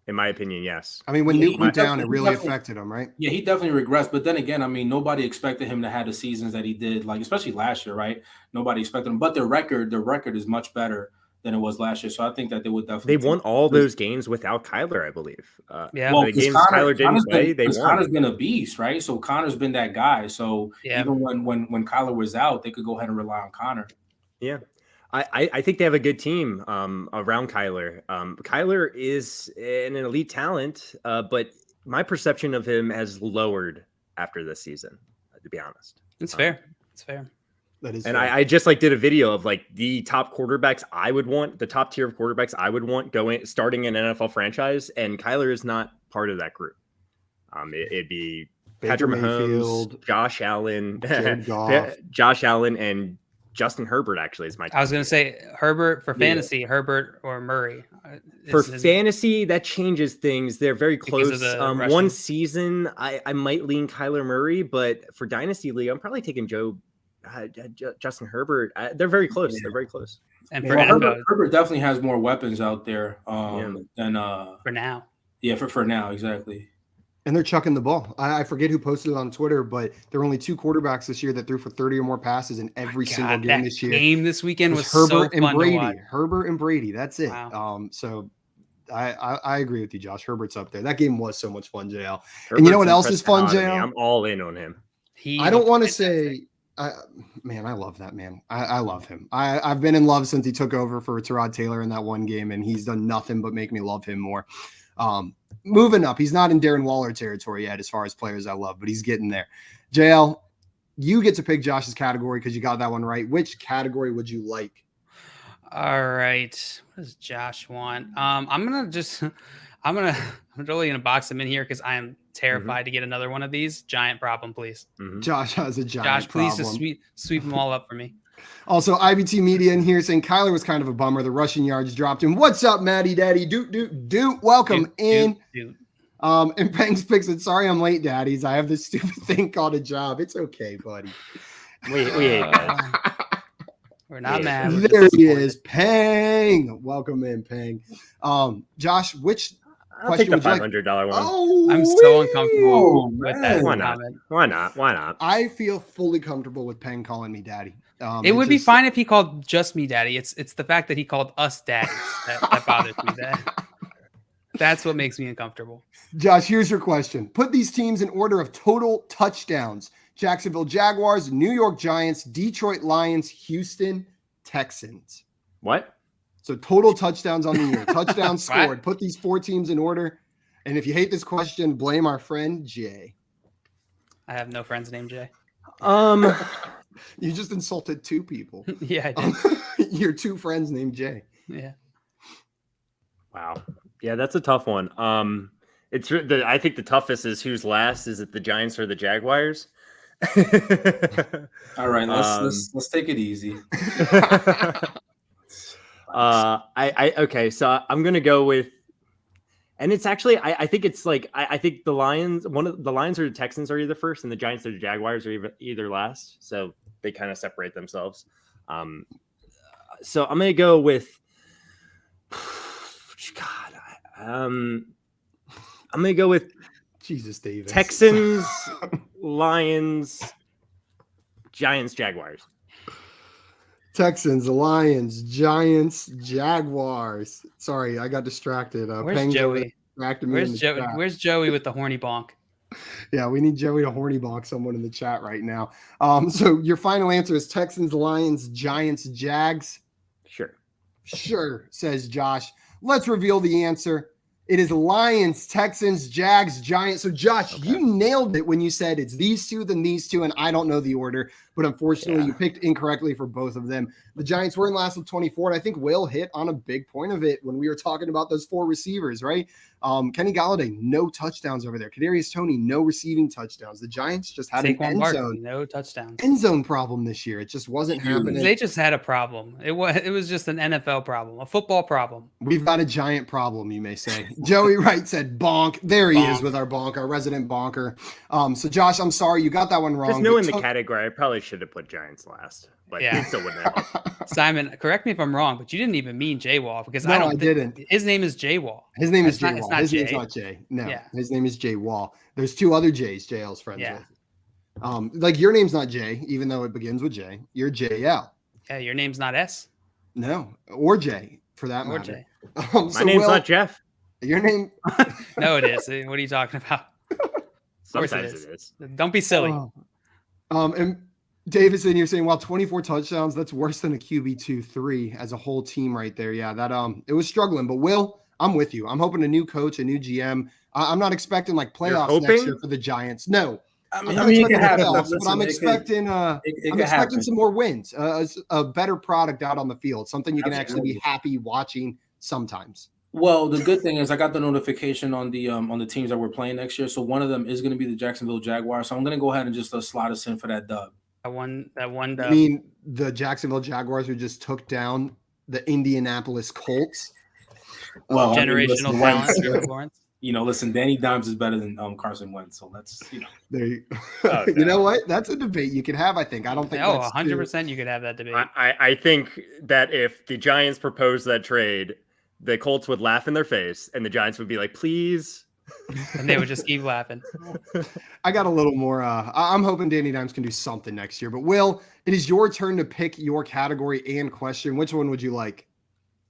[SPEAKER 4] In my opinion, yes.
[SPEAKER 1] I mean, when Nuke went down, it really affected him, right?
[SPEAKER 3] Yeah, he definitely regressed. But then again, I mean, nobody expected him to have the seasons that he did, like especially last year, right? Nobody expected him. But the record is much better than it was last year. So I think that they would definitely.
[SPEAKER 4] They won all those games without Kyler, I believe.
[SPEAKER 3] Well,
[SPEAKER 4] the games Kyler didn't play, they won.
[SPEAKER 3] Connor's been a beast, right? So Connor's been that guy. So even when Kyler was out, they could go ahead and rely on Connor.
[SPEAKER 4] Yeah. I think they have a good team around Kyler. Kyler is an elite talent, but my perception of him has lowered after this season, to be honest.
[SPEAKER 2] It's fair. It's fair.
[SPEAKER 1] That is
[SPEAKER 4] and
[SPEAKER 1] fair.
[SPEAKER 4] I just did a video of the top quarterbacks I would want, the top tier of quarterbacks I would want starting an NFL franchise, and Kyler is not part of that group. It'd be Patrick Mahomes, Josh Allen, Josh Allen, and Justin Herbert actually is my.
[SPEAKER 2] I was going to say Herbert for fantasy, Herbert or Murray.
[SPEAKER 4] For fantasy, that changes things. They're very close. One season, I might lean Kyler Murray, but for Dynasty League, I'm probably taking Justin Herbert. They're very close. Yeah. They're very close.
[SPEAKER 2] And for
[SPEAKER 3] Herbert definitely has more weapons out there than
[SPEAKER 2] for now.
[SPEAKER 3] Yeah, for now, exactly.
[SPEAKER 1] And they're chucking the ball. I forget who posted it on Twitter, but there were only 2 quarterbacks this year that threw for 30 or more passes in every single game this year.
[SPEAKER 2] Game this weekend was
[SPEAKER 1] Herbert
[SPEAKER 2] so fun
[SPEAKER 1] and Brady.
[SPEAKER 2] to watch.
[SPEAKER 1] Herbert and Brady. That's it.
[SPEAKER 2] Wow.
[SPEAKER 1] So I agree with you, Josh. Herbert's up there. That game was so much fun, JL. And you know what else is fun, JL?
[SPEAKER 4] I'm all in on him.
[SPEAKER 1] I don't want to say, I love that man. I love him. I've been in love since he took over for Tyrod Taylor in that one game, and he's done nothing but make me love him more. Moving up, he's not in Darren Waller territory yet as far as players I love, but he's getting there. JL, you get to pick Josh's category because you got that one right. Which category would you like?
[SPEAKER 2] All right. What does Josh want? I'm really gonna box him in here because I am terrified to get another one of these. Giant problem, please.
[SPEAKER 1] Josh has a giant
[SPEAKER 2] Josh, please
[SPEAKER 1] problem.
[SPEAKER 2] just sweep them all up for me.
[SPEAKER 1] Also, IBT Media in here saying Kyler was kind of a bummer. The rushing yards dropped him. What's up, Maddie Daddy? Doot. Welcome in. And Pangs picks it. Sorry I'm late, daddies. I have this stupid thing called a job. It's okay, buddy.
[SPEAKER 4] We hate that.
[SPEAKER 2] We're not mad.
[SPEAKER 1] There he is. Pang. Welcome in, Pang. Josh, which
[SPEAKER 4] I'll take the $500 one.
[SPEAKER 1] Oh,
[SPEAKER 2] I'm so uncomfortable with that.
[SPEAKER 4] Why not?
[SPEAKER 1] I feel fully comfortable with Pang calling me daddy.
[SPEAKER 2] It would be fine if he called just me daddy. It's the fact that he called us daddies that bothers me. That's what makes me uncomfortable.
[SPEAKER 1] Josh, here's your question. Put these teams in order of total touchdowns. Jacksonville Jaguars, New York Giants, Detroit Lions, Houston Texans.
[SPEAKER 4] What?
[SPEAKER 1] So total touchdowns on the year. Touchdowns scored. Put these 4 teams in order. And if you hate this question, blame our friend Jay.
[SPEAKER 2] I have no friends named Jay.
[SPEAKER 1] You just insulted 2 people.
[SPEAKER 2] Yeah, I did.
[SPEAKER 1] Your 2 friends named Jay.
[SPEAKER 2] Yeah.
[SPEAKER 4] Wow. Yeah, that's a tough one. I think the toughest is who's last. Is it the Giants or the Jaguars?
[SPEAKER 3] All right, let's take it easy.
[SPEAKER 4] Okay, so I'm gonna go with, and it's actually I think it's I think the Lions, the Lions or the Texans are either first, and the Giants or the Jaguars are either last. So they kind of separate themselves. So I'm gonna go with I'm gonna go with
[SPEAKER 1] Jesus Davis.
[SPEAKER 4] Texans, Lions, Giants, Jaguars.
[SPEAKER 1] Texans, Lions, Giants, Jaguars. Sorry, I got distracted.
[SPEAKER 2] Where's Joey?
[SPEAKER 1] Where's
[SPEAKER 2] Where's Joey with the horny bonk?
[SPEAKER 1] Yeah, we need Joey to horny bonk someone in the chat right now. So your final answer is Texans, Lions, Giants, Jags.
[SPEAKER 4] Sure,
[SPEAKER 1] says Josh. Let's reveal the answer. It is Lions, Texans, Jags, Giants. So, Josh, you nailed it when you said it's these two, then these two, and I don't know the order. But unfortunately, you picked incorrectly for both of them. The Giants were in last with 24, and I think Will hit on a big point of it when we were talking about those 4 receivers, right? Kenny Golladay, no touchdowns over there. Kadarius Toney, no receiving touchdowns. The Giants just had an end zone,
[SPEAKER 2] no touchdowns.
[SPEAKER 1] End zone problem this year. It just wasn't happening.
[SPEAKER 2] They just had a problem. It was just an NFL problem, a football problem.
[SPEAKER 1] We've got a giant problem, you may say. Joey Wright said bonk. There he is with our bonk, our resident bonker. So Josh, I'm sorry you got that one wrong.
[SPEAKER 4] Just knowing the category, I probably should have put Giants last, but you still wouldn't have.
[SPEAKER 2] Simon, correct me if I'm wrong, but you didn't even mean J-Wall because
[SPEAKER 1] I didn't.
[SPEAKER 2] His name is J-Wall.
[SPEAKER 1] His name is J-Wall.
[SPEAKER 2] His
[SPEAKER 1] name's not Jay. No, his name is Jay Wall. There's 2 other J's JL's friends with. Like your name's not Jay, even though it begins with J. You're JL.
[SPEAKER 2] Yeah, your name's not S.
[SPEAKER 1] No, or J for that matter.
[SPEAKER 2] J.
[SPEAKER 4] My name's not Jeff.
[SPEAKER 1] Your name?
[SPEAKER 2] No, it is. What are you talking about?
[SPEAKER 4] Sometimes it is.
[SPEAKER 2] Don't be silly.
[SPEAKER 1] And Davison, you're saying, well, 24 touchdowns, that's worse than a QB2-3 as a whole team right there. Yeah, that it was struggling. But Will, I'm with you. I'm hoping a new coach, a new GM. I'm not expecting like playoffs next year for the Giants. No.
[SPEAKER 3] I mean it can happen,
[SPEAKER 1] but I'm expecting some more wins, a better product out on the field, something you can actually be happy watching sometimes.
[SPEAKER 3] Well, the good thing is I got the notification on the teams that we're playing next year. So one of them is going to be the Jacksonville Jaguars. So I'm going to go ahead and just slide us in for that dub.
[SPEAKER 2] That one dub.
[SPEAKER 1] I mean, the Jacksonville Jaguars who just took down the Indianapolis Colts.
[SPEAKER 3] Well,
[SPEAKER 2] generational talent, Trevor Lawrence.
[SPEAKER 3] Listen, Danny Dimes is better than Carson Wentz. So let's,
[SPEAKER 1] There you know what? That's a debate you could have, I think. I don't think
[SPEAKER 2] 100% you could have that debate.
[SPEAKER 4] I think that if the Giants proposed that trade, the Colts would laugh in their face and the Giants would be like, please.
[SPEAKER 2] And they would just keep laughing.
[SPEAKER 1] I got a little more. I'm hoping Danny Dimes can do something next year. But Will, it is your turn to pick your category and question. Which one would you like?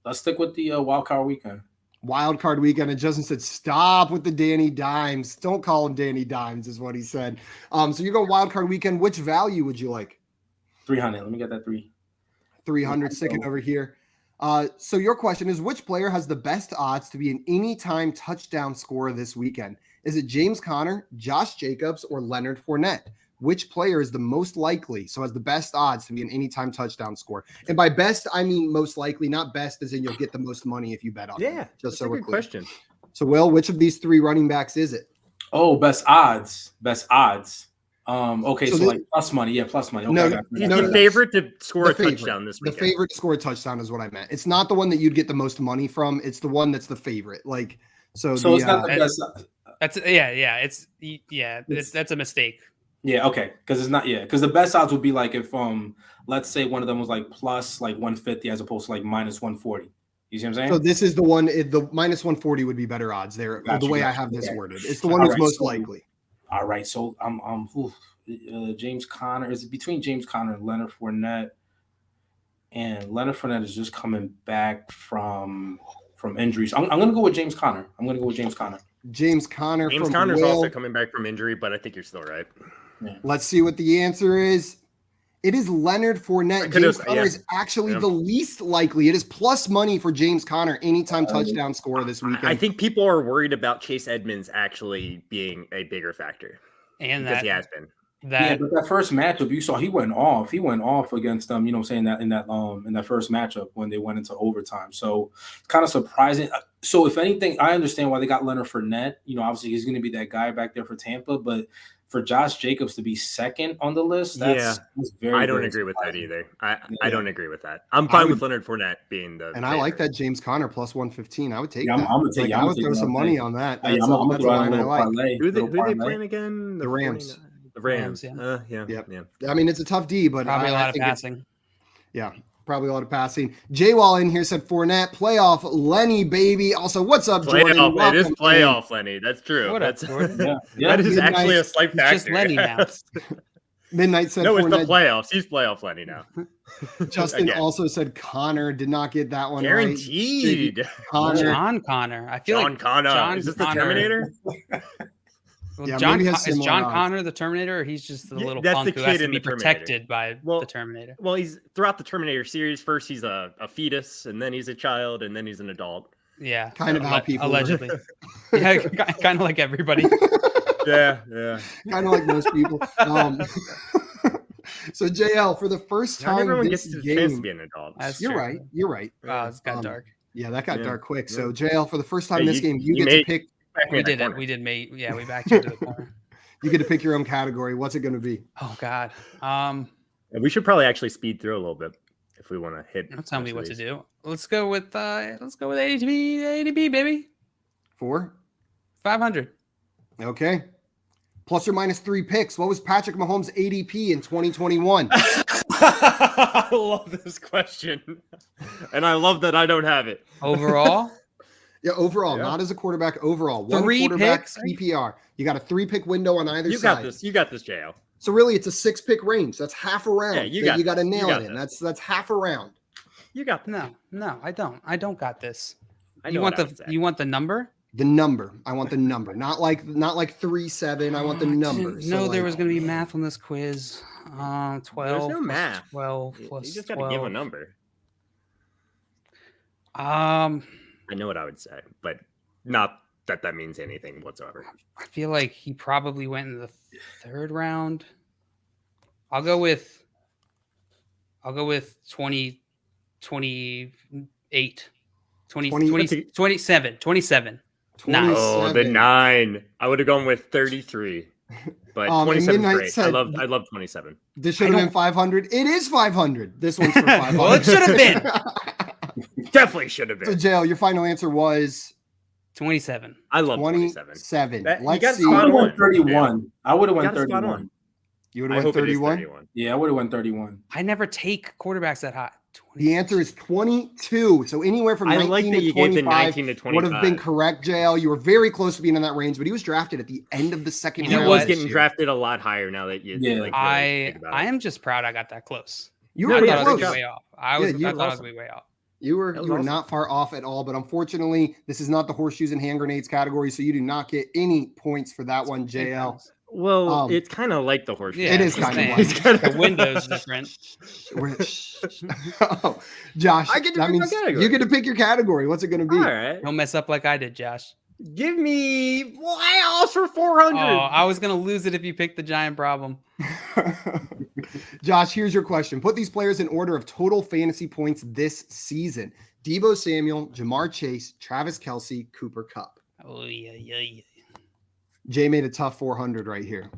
[SPEAKER 3] Let's stick with the wild card weekend.
[SPEAKER 1] Wild card weekend. And Justin said, stop with the Danny Dimes. Don't call him Danny Dimes is what he said. So you're going wild card weekend. Which value would you like?
[SPEAKER 3] 300. Let me get that
[SPEAKER 1] 300 sticking over here. So your question is, which player has the best odds to be an anytime touchdown scorer this weekend? Is it James Conner, Josh Jacobs, or Leonard Fournette? Which player is the most likely, so has the best odds to be an anytime touchdown scorer? And by best, I mean most likely, not best as in you'll get the most money if you bet on them.
[SPEAKER 4] Yeah,
[SPEAKER 1] just
[SPEAKER 4] that's a good question.
[SPEAKER 1] So, Will, which of these 3 running backs is it?
[SPEAKER 3] Oh, best odds. Okay, so like plus money. Yeah, plus money. Okay,
[SPEAKER 4] he's the favorite to score a touchdown this weekend.
[SPEAKER 1] The favorite to score a touchdown is what I meant. It's not the one that you'd get the most money from. It's the one that's the favorite. So it's not the best.
[SPEAKER 2] That's a mistake.
[SPEAKER 3] Yeah, okay, because it's not. Yeah, because the best odds would be like if let's say one of them was like plus like 150 as opposed to like minus 140. You see what I'm saying?
[SPEAKER 1] So this is the one. The minus 140 would be better odds there. The way I have this worded, it's the one that's most likely.
[SPEAKER 3] All right, so James Conner is between James Conner and Leonard Fournette, and Leonard Fournette is just coming back from injuries. I'm going to go with James Conner. James
[SPEAKER 4] Conner's also coming back from injury, but I think you're still right.
[SPEAKER 1] Yeah. Let's see what the answer is. It is Leonard Fournette. James Conner is actually the least likely. It is plus money for James Conner anytime touchdown scorer this weekend.
[SPEAKER 4] I think people are worried about Chase Edmonds actually being a bigger factor.
[SPEAKER 2] And
[SPEAKER 4] because he has been.
[SPEAKER 3] But that first matchup you saw, he went off. He went off against them. You know, saying that in that first matchup when they went into overtime. So it's kind of surprising. So if anything, I understand why they got Leonard Fournette. You know, obviously he's going to be that guy back there for Tampa, but for Josh Jacobs to be second on the list, that's very.
[SPEAKER 4] I don't agree with that either. I don't agree with that. I'm fine with Leonard Fournette being the.
[SPEAKER 1] And I like that James Conner plus 115. I would take
[SPEAKER 3] that.
[SPEAKER 1] I would throw some money on that.
[SPEAKER 3] I'm gonna throw a parlay.
[SPEAKER 4] Who they playing again?
[SPEAKER 1] The Rams.
[SPEAKER 4] The Rams.
[SPEAKER 1] Yeah. I mean, it's a tough D, but
[SPEAKER 2] probably a lot of passing.
[SPEAKER 1] Yeah. Probably a lot of passing. J-Wall in here said Fournette, playoff Lenny, baby. Also, what's up, Jordan?
[SPEAKER 4] It is playoff Lenny. That's true. That is actually a slight factor.
[SPEAKER 2] It's just Lenny now.
[SPEAKER 1] Midnight said
[SPEAKER 4] no, it's the playoffs. He's playoff Lenny now.
[SPEAKER 1] Justin also said Connor. Did not get that one
[SPEAKER 4] guaranteed.
[SPEAKER 1] Right.
[SPEAKER 2] John Connor. I feel
[SPEAKER 4] John
[SPEAKER 2] like
[SPEAKER 4] Connor. Is this the Terminator?
[SPEAKER 2] Well, is John Connor the Terminator, or he's just the little punk who has to be protected by the Terminator?
[SPEAKER 4] Well, he's throughout the Terminator series. First, he's a fetus, and then he's a child, and then he's an adult.
[SPEAKER 2] Yeah.
[SPEAKER 1] Kind of how people
[SPEAKER 2] allegedly. Yeah, kind of like everybody.
[SPEAKER 4] Yeah.
[SPEAKER 1] Kind of like most people. So JL, for the first
[SPEAKER 4] Not
[SPEAKER 1] time
[SPEAKER 4] everyone
[SPEAKER 1] this
[SPEAKER 4] gets the chance to
[SPEAKER 1] game,
[SPEAKER 4] be an adult.
[SPEAKER 2] That's
[SPEAKER 1] you're
[SPEAKER 2] true.
[SPEAKER 1] right. You're right.
[SPEAKER 2] Wow, it's got dark.
[SPEAKER 1] Yeah, that got
[SPEAKER 4] Yeah.
[SPEAKER 1] dark quick.
[SPEAKER 4] Yeah.
[SPEAKER 1] So JL, for the first time
[SPEAKER 4] Hey,
[SPEAKER 1] this game, you
[SPEAKER 4] you
[SPEAKER 1] get to
[SPEAKER 4] made-
[SPEAKER 1] pick.
[SPEAKER 4] Back me
[SPEAKER 2] We
[SPEAKER 4] in that
[SPEAKER 2] did it.
[SPEAKER 4] corner.
[SPEAKER 2] We did mate. Yeah, we backed you into the corner.
[SPEAKER 1] You get to pick your own category. What's it going to be?
[SPEAKER 2] Oh God.
[SPEAKER 4] And we should probably actually speed through a little bit if we want to hit.
[SPEAKER 2] Don't tell me
[SPEAKER 4] most
[SPEAKER 2] what
[SPEAKER 4] of
[SPEAKER 2] to
[SPEAKER 4] these.
[SPEAKER 2] do. Let's go with ADP, baby.
[SPEAKER 1] 4.
[SPEAKER 2] 500.
[SPEAKER 1] Okay. Plus or minus 3 picks. What was Patrick Mahomes' ADP in 2021?
[SPEAKER 4] I love this question, and I love that I don't have it.
[SPEAKER 2] Overall,
[SPEAKER 1] Yeah, overall,
[SPEAKER 4] Yeah.
[SPEAKER 1] not as a quarterback. Overall, 1
[SPEAKER 2] 3
[SPEAKER 1] quarterback
[SPEAKER 2] picks?
[SPEAKER 1] PPR. You got a 3-pick window on either
[SPEAKER 4] You
[SPEAKER 1] side.
[SPEAKER 4] got this. You got this, Jo.
[SPEAKER 1] So really, it's a 6-pick range. That's half a round.
[SPEAKER 4] Yeah, you
[SPEAKER 1] that
[SPEAKER 4] got
[SPEAKER 1] you got to
[SPEAKER 4] this. You
[SPEAKER 1] nail
[SPEAKER 4] got
[SPEAKER 1] it in.
[SPEAKER 4] this.
[SPEAKER 1] That's half a round.
[SPEAKER 4] You got this.
[SPEAKER 2] no, I don't. I don't got this.
[SPEAKER 4] I know
[SPEAKER 2] You want
[SPEAKER 4] what I would say.
[SPEAKER 2] you want the number?
[SPEAKER 1] The number. I want the number. Not like 3-7. I want the number.
[SPEAKER 2] No,
[SPEAKER 1] So,
[SPEAKER 2] there
[SPEAKER 1] like,
[SPEAKER 2] was going to be math on this quiz. 12.
[SPEAKER 4] There's no
[SPEAKER 2] plus
[SPEAKER 4] math.
[SPEAKER 2] 12
[SPEAKER 4] You
[SPEAKER 2] plus
[SPEAKER 4] just got
[SPEAKER 2] 12.
[SPEAKER 4] to give a number.
[SPEAKER 2] I
[SPEAKER 4] I know what I would say, but not that means anything whatsoever.
[SPEAKER 2] feel like he probably went in the 3rd round. I'll go with 20, 28, 20,
[SPEAKER 1] 20
[SPEAKER 2] 27.
[SPEAKER 1] 27.
[SPEAKER 4] Oh, the 9. I would have gone with 33, but
[SPEAKER 1] And
[SPEAKER 4] 27 is
[SPEAKER 1] Midnight
[SPEAKER 4] great.
[SPEAKER 1] said-
[SPEAKER 4] I love 27.
[SPEAKER 1] This should have been 500. It is 500. This one's for 500.
[SPEAKER 2] Well, it should have been.
[SPEAKER 4] Definitely should have
[SPEAKER 1] So,
[SPEAKER 4] been.
[SPEAKER 1] Jail, your final answer was
[SPEAKER 2] 27.
[SPEAKER 4] I love 27.
[SPEAKER 1] 27.
[SPEAKER 4] That- you
[SPEAKER 1] Let's
[SPEAKER 4] got
[SPEAKER 1] see.
[SPEAKER 3] I would
[SPEAKER 4] spot
[SPEAKER 3] have
[SPEAKER 4] on.
[SPEAKER 3] went 31. I would have
[SPEAKER 4] You
[SPEAKER 3] went
[SPEAKER 4] got it spot
[SPEAKER 3] 31.
[SPEAKER 4] on.
[SPEAKER 1] You would
[SPEAKER 4] I
[SPEAKER 1] have went
[SPEAKER 4] hope it is
[SPEAKER 1] 31.
[SPEAKER 4] 31.
[SPEAKER 3] Yeah, I would have went 31.
[SPEAKER 2] I never take quarterbacks that high.
[SPEAKER 1] The answer is 22. So anywhere from
[SPEAKER 4] I
[SPEAKER 1] 19
[SPEAKER 4] like that
[SPEAKER 1] to
[SPEAKER 4] you gave the
[SPEAKER 1] 25
[SPEAKER 4] 19 to 25.
[SPEAKER 1] would have been correct, JL. You were very close to being in that range, but he was drafted at the end of the second
[SPEAKER 2] You
[SPEAKER 4] He
[SPEAKER 2] know
[SPEAKER 1] round.
[SPEAKER 2] what?
[SPEAKER 4] was
[SPEAKER 1] this
[SPEAKER 4] getting
[SPEAKER 1] year.
[SPEAKER 4] drafted a lot higher now that you
[SPEAKER 3] Yeah.
[SPEAKER 4] like. Really
[SPEAKER 2] I
[SPEAKER 4] think about
[SPEAKER 2] I
[SPEAKER 4] it.
[SPEAKER 2] am just proud I got that close.
[SPEAKER 1] You
[SPEAKER 4] No,
[SPEAKER 1] were
[SPEAKER 2] I
[SPEAKER 4] yeah,
[SPEAKER 2] thought I
[SPEAKER 1] close.
[SPEAKER 2] was
[SPEAKER 4] good
[SPEAKER 2] gonna be way off. I was.
[SPEAKER 1] Yeah, you
[SPEAKER 2] I
[SPEAKER 1] were
[SPEAKER 2] thought I was
[SPEAKER 4] awesome.
[SPEAKER 2] gonna be way off.
[SPEAKER 1] You were
[SPEAKER 4] That was
[SPEAKER 1] awesome.
[SPEAKER 4] awesome.
[SPEAKER 1] Not far off at all, but unfortunately, this is not the horseshoes and hand grenades category, so you do not get any points for that one, JL.
[SPEAKER 4] Well, it's kind of like the horseshoe.
[SPEAKER 2] Yeah,
[SPEAKER 1] It is
[SPEAKER 2] I'm
[SPEAKER 1] kind of
[SPEAKER 2] saying.
[SPEAKER 1] like-
[SPEAKER 4] It's kind
[SPEAKER 2] The window's different.
[SPEAKER 1] Oh, Josh,
[SPEAKER 4] I get to
[SPEAKER 1] that
[SPEAKER 4] pick my
[SPEAKER 1] means
[SPEAKER 4] category.
[SPEAKER 1] you get to pick your category. What's it going to be?
[SPEAKER 4] All right.
[SPEAKER 2] Don't mess up like I did, Josh.
[SPEAKER 4] Give me. Well, I asked for 400.
[SPEAKER 2] Oh, I was gonna lose it if you picked the giant problem.
[SPEAKER 1] Josh, here's your question. Put these players in order of total fantasy points this season. Deebo Samuel, Ja'Marr Chase, Travis Kelce, Cooper Kupp.
[SPEAKER 2] Oh yeah.
[SPEAKER 1] Jay made a tough 400 right here.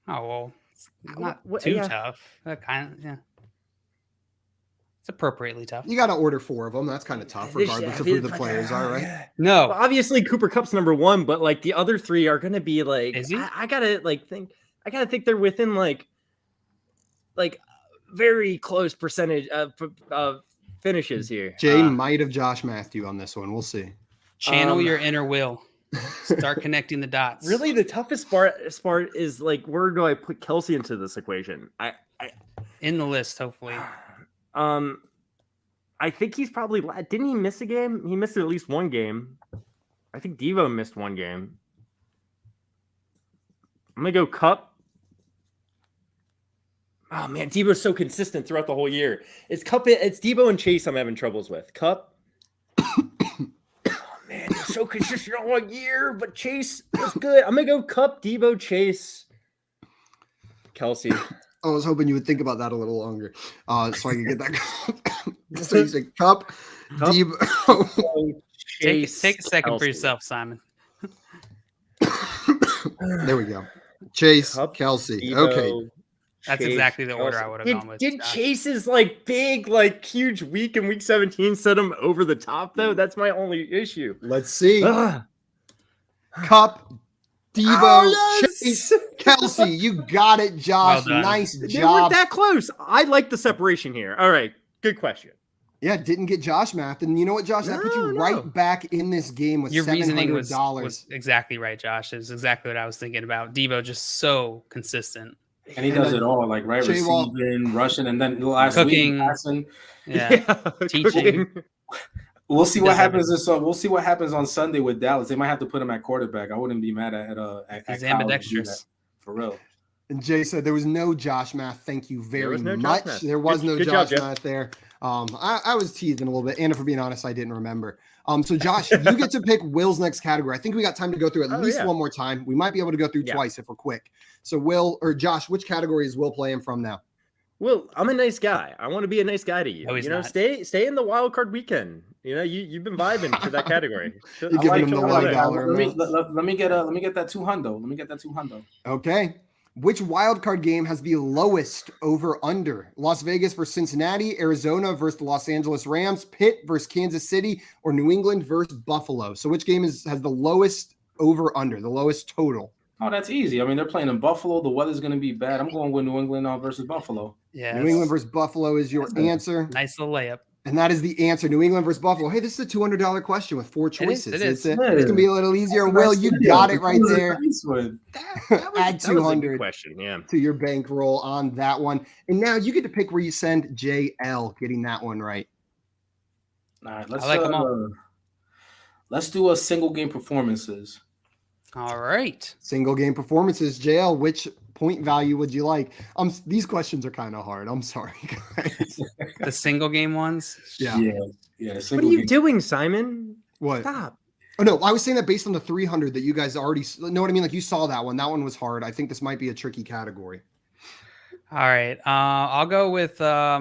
[SPEAKER 2] Oh well, it's not
[SPEAKER 4] What-
[SPEAKER 2] too
[SPEAKER 4] yeah.
[SPEAKER 2] tough. That kind of It's appropriately tough.
[SPEAKER 1] You got to order 4 of them. That's kind of tough, regardless of who the players are, right?
[SPEAKER 2] No,
[SPEAKER 4] Well, obviously, Cooper Kupp's number 1, but like the other 3 are gonna be like.
[SPEAKER 2] Is he?
[SPEAKER 4] I gotta think. I gotta think they're within like very close percentage of finishes here.
[SPEAKER 1] Jay might have Josh Matthew on this one. We'll see.
[SPEAKER 2] channel your inner will. Start connecting the dots.
[SPEAKER 4] Really, the toughest part is like, where do I put Kelce into this equation?
[SPEAKER 2] In the list, hopefully.
[SPEAKER 4] I think he's probably didn't he miss a game? He missed at least one game. I think Devo missed one game. I'm gonna go Kupp. Oh man, Devo's so consistent throughout the whole year. It's Devo and Chase I'm having troubles with. Kupp. Man, he's so consistent all year, but Chase is good. I'm gonna go Kupp, Devo, Chase, Kelce.
[SPEAKER 1] I was hoping you would think about that a little longer, so I could get that. So you said Kupp, Deebo.
[SPEAKER 2] Take a
[SPEAKER 4] Chase,
[SPEAKER 2] second for
[SPEAKER 4] Kelce.
[SPEAKER 2] yourself, Simon.
[SPEAKER 1] There we go. Chase,
[SPEAKER 4] Kupp,
[SPEAKER 1] Kelsey.
[SPEAKER 4] Devo,
[SPEAKER 1] Okay.
[SPEAKER 2] That's
[SPEAKER 4] Chase,
[SPEAKER 2] exactly the order I
[SPEAKER 4] Kelce.
[SPEAKER 2] would have gone with.
[SPEAKER 4] Did
[SPEAKER 2] Josh.
[SPEAKER 4] Chase's like big, like huge week in week 17 set him over the top though? That's my only issue.
[SPEAKER 1] Let's see.
[SPEAKER 4] Ugh.
[SPEAKER 1] Kupp, Deebo,
[SPEAKER 4] Oh, yes!
[SPEAKER 1] Chase, Kelsey. You got it, Josh.
[SPEAKER 2] Well done.
[SPEAKER 1] Nice
[SPEAKER 4] They weren't
[SPEAKER 1] job.
[SPEAKER 4] that close. I like the separation here. All right, good question.
[SPEAKER 1] Yeah, didn't get Josh math. And you know what, Josh? That put you
[SPEAKER 4] No.
[SPEAKER 1] right back in this game with
[SPEAKER 2] Your reasoning
[SPEAKER 1] $700.
[SPEAKER 2] was exactly right, Josh. It was exactly what I was thinking about. Devo just so consistent.
[SPEAKER 3] And he does it all, like right
[SPEAKER 1] Jay Wall-
[SPEAKER 3] receiving, rushing, and then last
[SPEAKER 2] Cooking.
[SPEAKER 3] week passing.
[SPEAKER 2] Yeah. Teaching.
[SPEAKER 4] cooking.
[SPEAKER 3] We'll see what
[SPEAKER 2] Does
[SPEAKER 3] happens. We'll see what happens on Sunday with Dallas. They might have to put him at quarterback. I wouldn't be mad at
[SPEAKER 2] He's
[SPEAKER 3] Kyle to do that,
[SPEAKER 2] ambidextrous.
[SPEAKER 3] for real.
[SPEAKER 1] And Jay said there was no Josh math. Thank you very
[SPEAKER 4] was no Josh
[SPEAKER 1] much.
[SPEAKER 4] math.
[SPEAKER 1] There was
[SPEAKER 4] Good-
[SPEAKER 1] no
[SPEAKER 4] good
[SPEAKER 1] Josh
[SPEAKER 4] job, Jeff.
[SPEAKER 1] math there. I was teasing a little bit, and if we're being honest, I didn't remember. So Josh, you get to pick Will's next category. I think we got time to go through at least one more time. We might be able to go through twice if we're quick. So Will or Josh, which category is Will playing from now?
[SPEAKER 4] Well, I'm a nice guy. I want to be a nice guy to you.
[SPEAKER 2] No, he's
[SPEAKER 4] you know,
[SPEAKER 2] not.
[SPEAKER 4] stay in the wild card weekend. You know, you've been vibing to that category.
[SPEAKER 1] You're giving him the $1
[SPEAKER 3] let me get that $200. Let me get that $200.
[SPEAKER 1] Okay. Which wild card game has the lowest over under? Las Vegas versus Cincinnati, Arizona versus the Los Angeles Rams, Pitt versus Kansas City, or New England versus Buffalo? So which game has the lowest over under, the lowest total?
[SPEAKER 3] Oh, that's easy. I mean, they're playing in Buffalo. The weather's going to be bad. I'm going with New England versus Buffalo.
[SPEAKER 2] Yeah,
[SPEAKER 1] New England versus Buffalo is your answer.
[SPEAKER 2] Nice little layup.
[SPEAKER 1] And that is the answer. New England versus Buffalo. Hey, this is a $200 question with 4 choices.
[SPEAKER 2] It is.
[SPEAKER 1] It's going to be a little easier. Will, you got it right there. Add 200
[SPEAKER 4] question,
[SPEAKER 1] to your bankroll on that one. And now you get to pick where you send JL, getting that one right.
[SPEAKER 3] All right, let's do a single game performances.
[SPEAKER 2] All right.
[SPEAKER 1] Single game performances. JL, which point value would you like? These questions are kind of hard. I'm sorry, guys.
[SPEAKER 2] The single game ones?
[SPEAKER 1] Yeah.
[SPEAKER 4] What are you doing, Simon?
[SPEAKER 1] What?
[SPEAKER 4] Stop.
[SPEAKER 1] Oh, no, I was saying that based on the 300 that you guys already know what I mean? Like you saw that one. That one was hard. I think this might be a tricky category.
[SPEAKER 2] All right. I'll go with I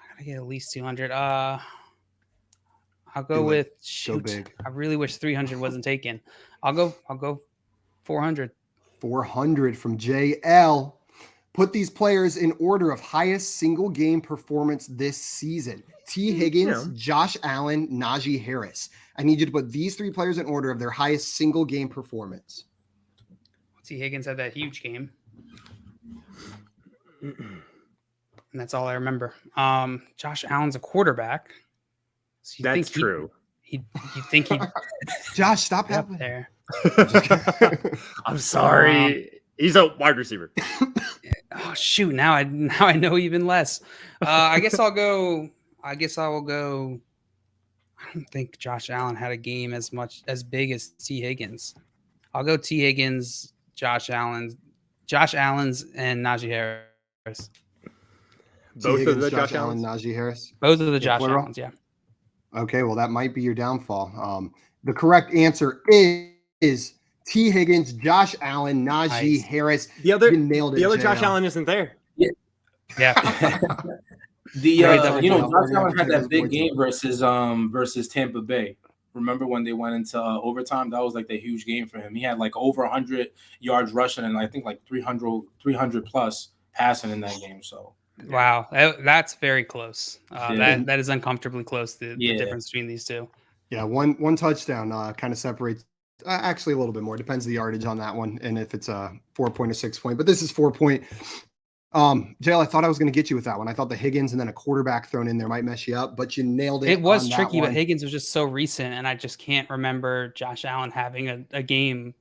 [SPEAKER 2] gotta get at least 200. I'll go with shoot.
[SPEAKER 1] big.
[SPEAKER 2] I really wish 300 wasn't taken. I'll go 400.
[SPEAKER 1] 400 from JL. Put these players in order of highest single game performance this season. T. Higgins, Josh Allen, Najee Harris. I need you to put these 3 players in order of their highest single game performance.
[SPEAKER 2] T. Higgins had that huge game. And that's all I remember. Josh Allen's a quarterback. So
[SPEAKER 4] that's true.
[SPEAKER 2] You think he'd
[SPEAKER 1] Josh, stop
[SPEAKER 2] up
[SPEAKER 1] happening.
[SPEAKER 2] there.
[SPEAKER 4] I'm sorry. He's a wide receiver.
[SPEAKER 2] Oh shoot! Now I know even less. I guess I will go. I don't think Josh Allen had a game as big as T. Higgins. I'll go T. Higgins, Josh Allen's, and Najee Harris.
[SPEAKER 1] Both of the Josh Allen, Najee Harris.
[SPEAKER 2] Both of the Josh Allens. Yeah.
[SPEAKER 1] Okay, well that might be your downfall. The correct answer is T. Higgins, Josh Allen, Najee Harris.
[SPEAKER 4] The other
[SPEAKER 1] nailed it.
[SPEAKER 4] The other Josh Allen isn't there.
[SPEAKER 2] Yeah.
[SPEAKER 3] Josh Allen had that big game versus Tampa Bay. Remember when they went into overtime? That was like the huge game for him. He had like over 100 yards rushing and I think like 300 plus passing in that game. So
[SPEAKER 2] wow, that's very close. That is uncomfortably close. The difference between these two.
[SPEAKER 1] Yeah, one touchdown kind of separates. Actually, a little bit more. Depends the yardage on that one, and if it's a 4-point or 6-point. But this is 4-point. JL, I thought I was going to get you with that one. I thought the Higgins and then a quarterback thrown in there might mess you up, but you nailed it.
[SPEAKER 2] It was tricky, but Higgins was just so recent, and I just can't remember Josh Allen having a game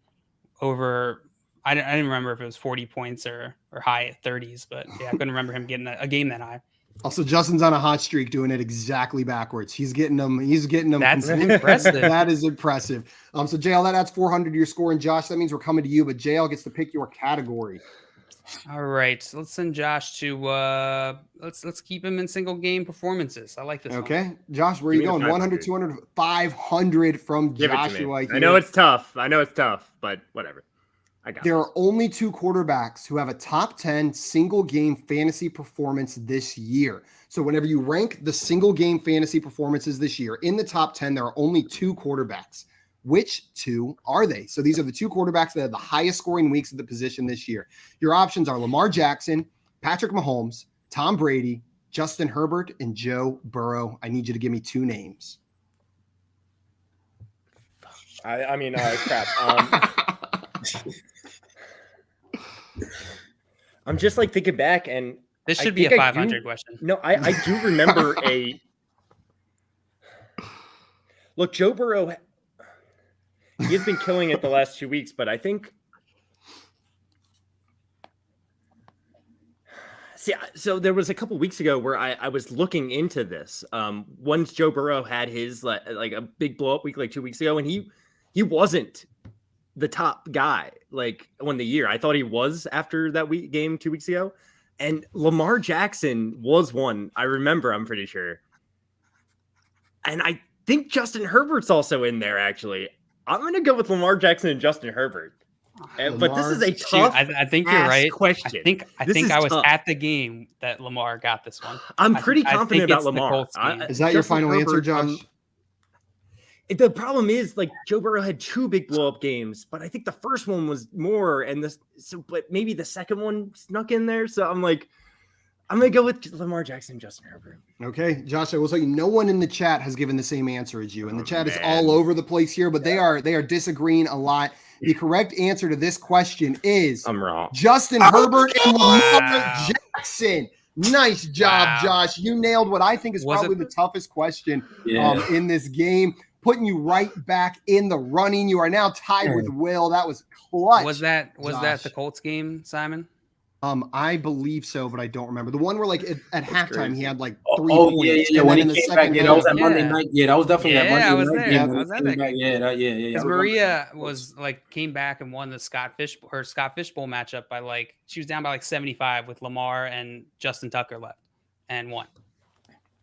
[SPEAKER 2] over. I didn't remember if it was 40 points or high 30s, but yeah, I couldn't remember him getting a game that high.
[SPEAKER 1] Also, Justin's on a hot streak doing it exactly backwards. He's getting them.
[SPEAKER 2] That's impressive.
[SPEAKER 1] That is impressive. So JL, that adds 400 to your score. And Josh, that means we're coming to you, but JL gets to pick your category.
[SPEAKER 2] All right. So let's send Josh to let's keep him in single game performances. I like this.
[SPEAKER 1] Okay.
[SPEAKER 2] One.
[SPEAKER 1] Josh, where are you going? 100, 200, 500 from Joshua.
[SPEAKER 4] I know it's tough, but whatever.
[SPEAKER 1] There are only 2 quarterbacks who have a top 10 single game fantasy performance this year. So whenever you rank the single game fantasy performances this year in the top 10, there are only 2 quarterbacks. Which 2 are they? So these are the 2 quarterbacks that have the highest scoring weeks at the position this year. Your options are Lamar Jackson, Patrick Mahomes, Tom Brady, Justin Herbert, and Joe Burrow. I need you to give me 2 names.
[SPEAKER 4] Crap. I'm just like thinking back, and
[SPEAKER 2] this should be a 500 question.
[SPEAKER 4] No, I do remember look, Joe Burrow. He's been killing it the last 2 weeks, but I think. See, so there was a couple weeks ago where I was looking into this. Once Joe Burrow had his like a big blow up week like 2 weeks ago, and he wasn't the top guy like won the year. I thought he was after that game 2 weeks ago. And Lamar Jackson was one. I remember, I'm pretty sure. And I think Justin Herbert's also in there, actually. I'm going to go with Lamar Jackson and Justin Herbert. But this is a tough
[SPEAKER 2] I think you're right.
[SPEAKER 4] question.
[SPEAKER 2] I think I was at the game that Lamar got this one.
[SPEAKER 4] I'm pretty confident about Lamar.
[SPEAKER 1] Is that your final answer, Josh?
[SPEAKER 4] The problem is, like, Joe Burrow had 2 big blow-up games, but I think the first one was more, but maybe the second one snuck in there. So I'm like, I'm gonna go with Lamar Jackson, Justin Herbert.
[SPEAKER 1] Okay, Josh, I will tell you, no one in the chat has given the same answer as you, and the chat is all over the place here, but they are disagreeing a lot. The correct answer to this question is
[SPEAKER 4] I'm wrong.
[SPEAKER 1] Justin Herbert and Lamar Jackson. Nice job, Josh. You nailed what I think is probably the toughest question in this game, putting you right back in the running. You are now tied with Will. That was clutch.
[SPEAKER 2] Was that the Colts game, Simon?
[SPEAKER 1] I believe so, but I don't remember. The one where, like, at halftime he had like 3
[SPEAKER 3] points.
[SPEAKER 1] Yeah.
[SPEAKER 3] When he came back, that was that Monday night. Yeah, that was definitely that Monday
[SPEAKER 2] night. I was
[SPEAKER 3] there.
[SPEAKER 2] I was at that game.
[SPEAKER 3] Yeah.
[SPEAKER 2] Because Maria was like came back and won the Scott Fishbowl matchup by like she was down by like 75 with Lamar and Justin Tucker left and won.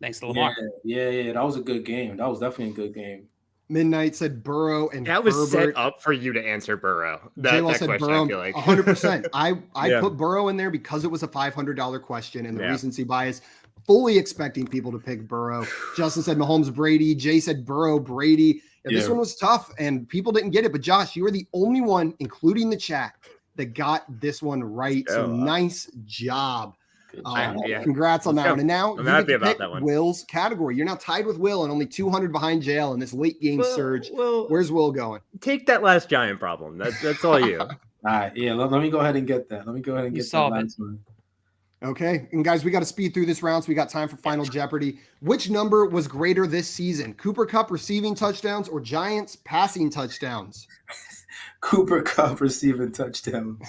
[SPEAKER 2] Thanks to Lamar.
[SPEAKER 3] Yeah. That was a good game. That was definitely a good game.
[SPEAKER 1] Midnight said Burrow and
[SPEAKER 4] that was
[SPEAKER 1] Herbert.
[SPEAKER 4] Set up for you to answer Burrow.
[SPEAKER 1] That
[SPEAKER 4] question,
[SPEAKER 1] Burrow,
[SPEAKER 4] I feel like
[SPEAKER 1] 100%. I put Burrow in there because it was a $500 question and the recency bias, fully expecting people to pick Burrow. Justin said Mahomes, Brady. Jay said Burrow, Brady. This one was tough and people didn't get it. But Josh, you were the only one, including the chat, that got this one right. So nice job. Congrats on that one. And now
[SPEAKER 4] I'm happy about that one.
[SPEAKER 1] Will's category. You're now tied with Will and only 200 behind JL in this late game surge. Where's Will going?
[SPEAKER 4] Take that last giant problem. That's all you.
[SPEAKER 3] All right. Yeah. Let me go ahead and get that. That last one.
[SPEAKER 1] Okay. And guys, we got to speed through this round. So we got time for Final Jeopardy. Which number was greater this season? Cooper Kupp receiving touchdowns or Giants passing touchdowns?
[SPEAKER 3] Cooper Kupp receiving touchdowns.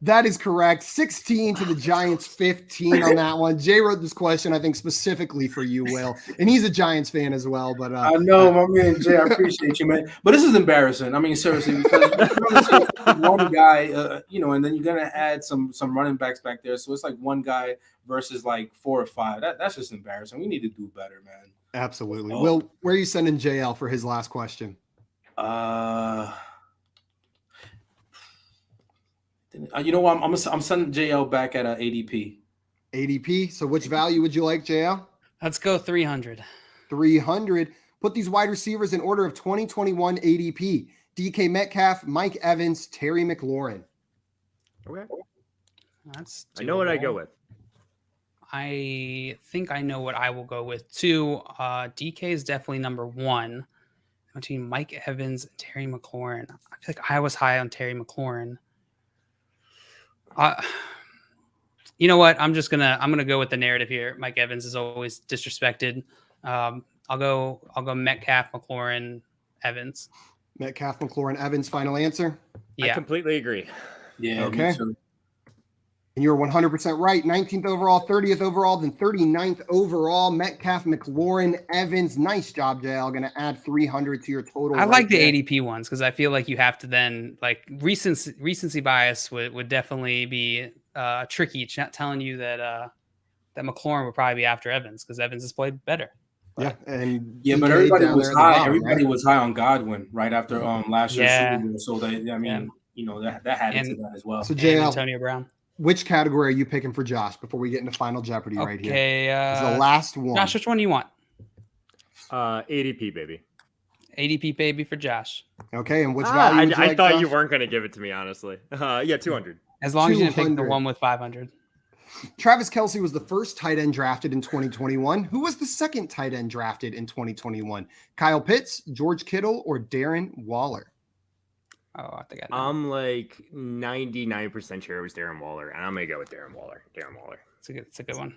[SPEAKER 1] That is correct. 16 to the Giants, 15 on that one. Jay wrote this question, I think, specifically for you, Will. And he's a Giants fan as well. But
[SPEAKER 3] I know, my man, Jay, I appreciate you, man. But this is embarrassing. I mean, seriously, because one guy, and then you're going to add some running backs back there. So it's like one guy versus like 4 or 5. That's just embarrassing. We need to do better, man.
[SPEAKER 1] Absolutely. Will, where are you sending JL for his last question?
[SPEAKER 3] You know what? I'm sending JL back at ADP.
[SPEAKER 1] ADP. So which value would you like, JL?
[SPEAKER 2] Let's go 300.
[SPEAKER 1] 300. Put these wide receivers in order of 2021 ADP. DK Metcalf, Mike Evans, Terry McLaurin.
[SPEAKER 4] Okay.
[SPEAKER 2] That's
[SPEAKER 4] I know what I go with.
[SPEAKER 2] I think I know what I will go with too. DK is definitely number 1. Between Mike Evans and Terry McLaurin. I feel like I was high on Terry McLaurin. You know what? I'm gonna go with the narrative here. Mike Evans is always disrespected. I'll go Metcalf, McLaurin, Evans.
[SPEAKER 1] Metcalf, McLaurin, Evans. Final answer.
[SPEAKER 4] Yeah, I completely agree.
[SPEAKER 3] Yeah.
[SPEAKER 1] Okay. And you're 100% right. 19th overall, 30th overall, then 39th overall. Metcalf, McLaurin, Evans. Nice job, JL. Going to add 300 to your total.
[SPEAKER 2] I like the ADP ones because I feel like you have to then like recency bias would definitely be tricky. It's not telling you that McLaurin would probably be after Evans because Evans has played better.
[SPEAKER 1] Yeah, and
[SPEAKER 3] but everybody was high. Everybody was high on Godwin right after last year's Super Bowl. So that that had into that as well.
[SPEAKER 1] So JL,
[SPEAKER 2] Antonio Brown.
[SPEAKER 1] Which category are you picking for Josh before we get into Final Jeopardy right here?
[SPEAKER 2] Okay,
[SPEAKER 1] it's the last one.
[SPEAKER 2] Josh, which one do you want?
[SPEAKER 4] ADP, baby.
[SPEAKER 2] ADP, baby, for Josh.
[SPEAKER 1] Okay, and which value would you like,
[SPEAKER 4] I thought
[SPEAKER 1] Josh?
[SPEAKER 4] you weren't going to give it to me, honestly. 200.
[SPEAKER 2] As long as you didn't pick the one with 500.
[SPEAKER 1] Travis Kelce was the first tight end drafted in 2021. Who was the second tight end drafted in 2021? Kyle Pitts, George Kittle, or Darren Waller?
[SPEAKER 2] Oh, I think I know.
[SPEAKER 4] I'm like 99% sure it was Darren Waller, and I'm gonna go with Darren Waller.
[SPEAKER 2] It's a good one.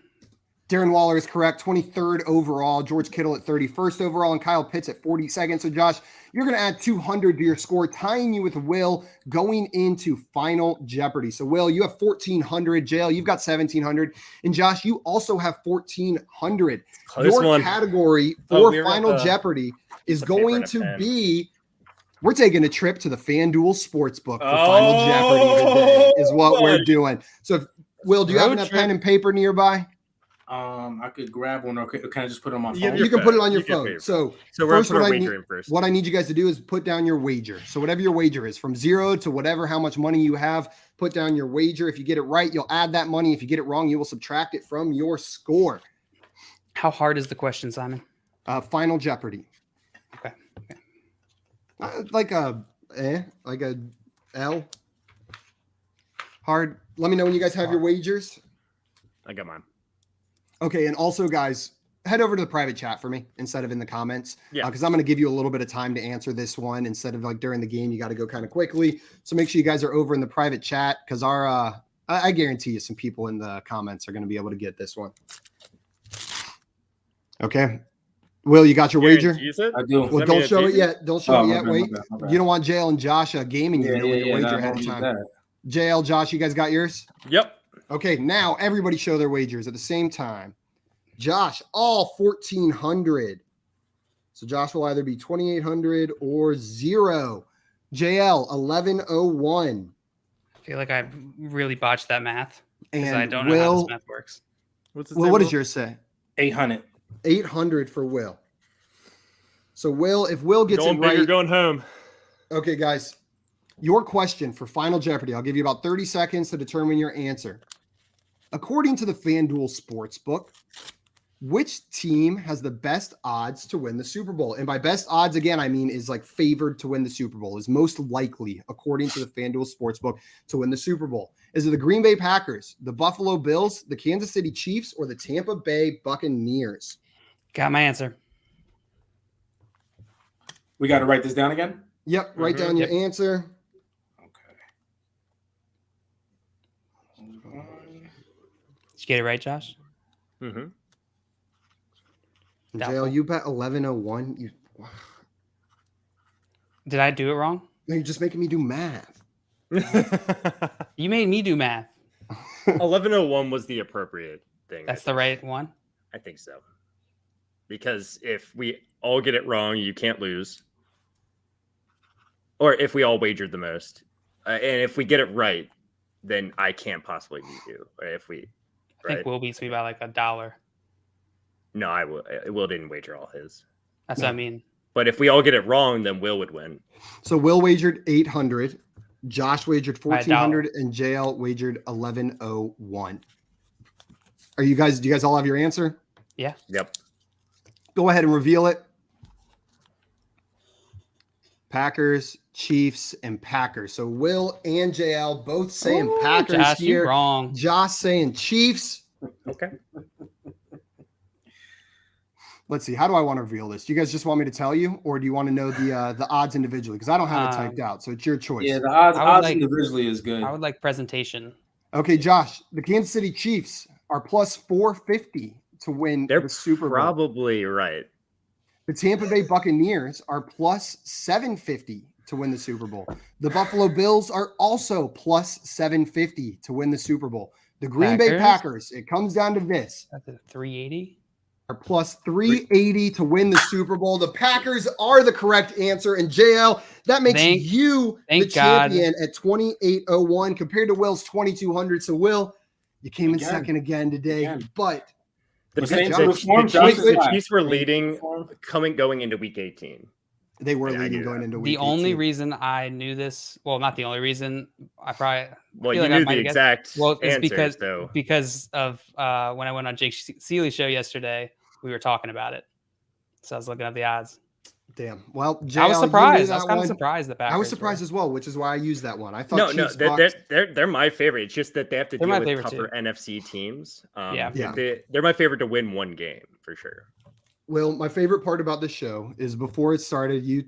[SPEAKER 1] Darren Waller is correct. 23rd overall. George Kittle at 31st overall, and Kyle Pitts at 42nd. So, Josh, you're going to add 200 to your score, tying you with Will going into Final Jeopardy. So, Will, you have 1,400. JL, you've got 1,700. And, Josh, you also have 1,400. Your category for Final Jeopardy is going to be... We're taking a trip to the FanDuel Sportsbook for Final Jeopardy today, is what we're doing. So Will, do you happen
[SPEAKER 2] Road
[SPEAKER 1] to have pen and paper nearby?
[SPEAKER 3] I could grab one, or can I just put it on my
[SPEAKER 4] Yeah,
[SPEAKER 3] phone?
[SPEAKER 1] You can put it on your
[SPEAKER 4] You can
[SPEAKER 1] phone.
[SPEAKER 4] paper.
[SPEAKER 1] So
[SPEAKER 4] So
[SPEAKER 1] first,
[SPEAKER 4] we're
[SPEAKER 1] what
[SPEAKER 4] gonna
[SPEAKER 1] I
[SPEAKER 4] wager
[SPEAKER 1] need,
[SPEAKER 4] in first.
[SPEAKER 1] what I need you guys to do is put down your wager. So whatever your wager is, from 0 to whatever, how much money you have, put down your wager. If you get it right, you'll add that money. If you get it wrong, you will subtract it from your score.
[SPEAKER 2] How hard is the question, Simon?
[SPEAKER 1] Final Jeopardy.
[SPEAKER 2] Okay.
[SPEAKER 1] Like a L. Hard. Let me know when you guys have your wagers.
[SPEAKER 4] I got mine.
[SPEAKER 1] Okay, and also, guys, head over to the private chat for me instead of in the comments.
[SPEAKER 4] Yeah.
[SPEAKER 1] Because I'm going to give you a little bit of time to answer this one instead of like during the game. You got to go kind of quickly. So make sure you guys are over in the private chat because I guarantee you some people in the comments are going to be able to get this one. Okay. Will, you got your wager?
[SPEAKER 4] Use it?
[SPEAKER 3] I do.
[SPEAKER 1] Well,
[SPEAKER 4] that
[SPEAKER 1] don't
[SPEAKER 4] mean
[SPEAKER 1] show
[SPEAKER 4] it's
[SPEAKER 1] it yet. Don't show
[SPEAKER 3] Oh,
[SPEAKER 1] it
[SPEAKER 3] my
[SPEAKER 1] yet.
[SPEAKER 3] bad,
[SPEAKER 1] Wait.
[SPEAKER 3] my bad.
[SPEAKER 1] You don't want JL and Josh gaming you. Knowing your wager
[SPEAKER 3] nah,
[SPEAKER 1] ahead of
[SPEAKER 3] don't
[SPEAKER 1] time.
[SPEAKER 3] do that.
[SPEAKER 1] JL, Josh, you guys got yours?
[SPEAKER 4] Yep.
[SPEAKER 1] Okay, now everybody show their wagers at the same time. Josh, all 1,400. So Josh will either be 2,800 or 0. JL, 1,101.
[SPEAKER 2] I feel like I really botched that math because
[SPEAKER 1] And
[SPEAKER 2] I don't know how
[SPEAKER 1] Will,
[SPEAKER 2] this math works.
[SPEAKER 4] What's his
[SPEAKER 1] Will,
[SPEAKER 4] name,
[SPEAKER 1] what
[SPEAKER 4] Will?
[SPEAKER 1] does yours say?
[SPEAKER 3] 800.
[SPEAKER 1] 800 for Will. So Will, if Will gets
[SPEAKER 4] Going
[SPEAKER 1] it
[SPEAKER 4] big or
[SPEAKER 1] right.
[SPEAKER 4] going home?
[SPEAKER 1] Okay, guys, your question for Final Jeopardy. I'll give you about 30 seconds to determine your answer. According to the FanDuel Sportsbook, which team has the best odds to win the Super Bowl? And by best odds, again, I mean is like favored to win the Super Bowl, is most likely, according to the FanDuel Sportsbook, to win the Super Bowl. Is it the Green Bay Packers, the Buffalo Bills, the Kansas City Chiefs, or the Tampa Bay Buccaneers?
[SPEAKER 2] Got my answer.
[SPEAKER 3] We got to write this down again?
[SPEAKER 1] Yep, write down your answer.
[SPEAKER 3] Okay.
[SPEAKER 2] Did you get it right, Josh?
[SPEAKER 4] Mm-hmm.
[SPEAKER 2] Doubtful.
[SPEAKER 1] JL, you bet 1,101.
[SPEAKER 2] Did I do it wrong?
[SPEAKER 1] You're just making me do math.
[SPEAKER 2] You made me do math.
[SPEAKER 4] 1101 was the appropriate thing.
[SPEAKER 2] That's the right one.
[SPEAKER 4] I think so. Because if we all get it wrong, you can't lose. Or if we all wagered the most. And if we get it right, then I can't possibly beat you. Or if we,
[SPEAKER 2] I think Will beats me by like $1.
[SPEAKER 4] No, I will. Will didn't wager all his.
[SPEAKER 2] That's what I mean.
[SPEAKER 4] But if we all get it wrong, then Will would win.
[SPEAKER 1] So Will wagered 800, Josh wagered
[SPEAKER 2] By $1.
[SPEAKER 1] 1,400, and JL wagered 1,101. Do you guys all have your answer?
[SPEAKER 2] Yeah.
[SPEAKER 4] Yep.
[SPEAKER 1] Go ahead and reveal it. Packers, Chiefs, and Packers. So Will and JL both saying
[SPEAKER 2] Ooh,
[SPEAKER 1] Packers
[SPEAKER 2] Josh,
[SPEAKER 1] here.
[SPEAKER 2] you wrong.
[SPEAKER 1] Josh saying Chiefs.
[SPEAKER 4] Okay.
[SPEAKER 1] Let's see. How do I want to reveal this? Do you guys just want me to tell you, or do you want to know the odds individually? Because I don't have it typed out, so it's your choice.
[SPEAKER 3] Yeah, the odds
[SPEAKER 2] like-
[SPEAKER 3] individually is good.
[SPEAKER 2] I would like presentation.
[SPEAKER 1] Okay, Josh. The Kansas City Chiefs are plus 450 to win
[SPEAKER 4] They're
[SPEAKER 1] the Super Bowl.
[SPEAKER 4] probably right.
[SPEAKER 1] The Tampa Bay Buccaneers are plus 750 to win the Super Bowl. The Buffalo Bills are also plus 750 to win the Super Bowl. The Green Bay Packers, it comes down to this,
[SPEAKER 2] That's a 380.
[SPEAKER 1] are plus 380 to win the Super Bowl. The Packers are the correct answer. And JL, that makes you the
[SPEAKER 2] thank God.
[SPEAKER 1] champion at 2,801 compared to Will's 2,200. So Will, you came in
[SPEAKER 3] Again.
[SPEAKER 1] second again today,
[SPEAKER 3] Again.
[SPEAKER 1] but
[SPEAKER 4] The
[SPEAKER 3] The same
[SPEAKER 1] Josh-
[SPEAKER 3] sort of form, Josh is
[SPEAKER 4] The
[SPEAKER 3] fine.
[SPEAKER 4] Chiefs were leading going into week 18.
[SPEAKER 1] they were
[SPEAKER 4] Yeah, I
[SPEAKER 1] leading
[SPEAKER 4] knew
[SPEAKER 1] going
[SPEAKER 4] that.
[SPEAKER 1] into week
[SPEAKER 2] The only
[SPEAKER 1] 18.
[SPEAKER 2] reason I knew this, well, not the only reason, I probably
[SPEAKER 4] Well,
[SPEAKER 2] feel
[SPEAKER 4] you
[SPEAKER 2] like I
[SPEAKER 4] knew
[SPEAKER 2] might
[SPEAKER 4] the
[SPEAKER 2] have guessed-
[SPEAKER 4] exact
[SPEAKER 2] well, it's
[SPEAKER 4] answer,
[SPEAKER 2] because of when I went on Jake Seeley's show yesterday, we were talking about it. So I was looking at the odds.
[SPEAKER 1] Damn. Well, JL,
[SPEAKER 2] I was
[SPEAKER 1] you knew
[SPEAKER 2] surprised. I was
[SPEAKER 1] that
[SPEAKER 2] kind of
[SPEAKER 1] one.
[SPEAKER 2] surprised the Packers.
[SPEAKER 1] I was surprised as well, which is why I used that one. I thought
[SPEAKER 4] No,
[SPEAKER 1] Chiefs,
[SPEAKER 4] no,
[SPEAKER 1] Bucks.
[SPEAKER 4] they're my favorite. It's just that they have to
[SPEAKER 2] They're
[SPEAKER 4] deal
[SPEAKER 2] my
[SPEAKER 4] with
[SPEAKER 2] favorite
[SPEAKER 4] tougher
[SPEAKER 2] too.
[SPEAKER 4] NFC teams.
[SPEAKER 2] Yeah.
[SPEAKER 4] They're my favorite to win one game for sure.
[SPEAKER 1] Well, my favorite part about this show is before it started, you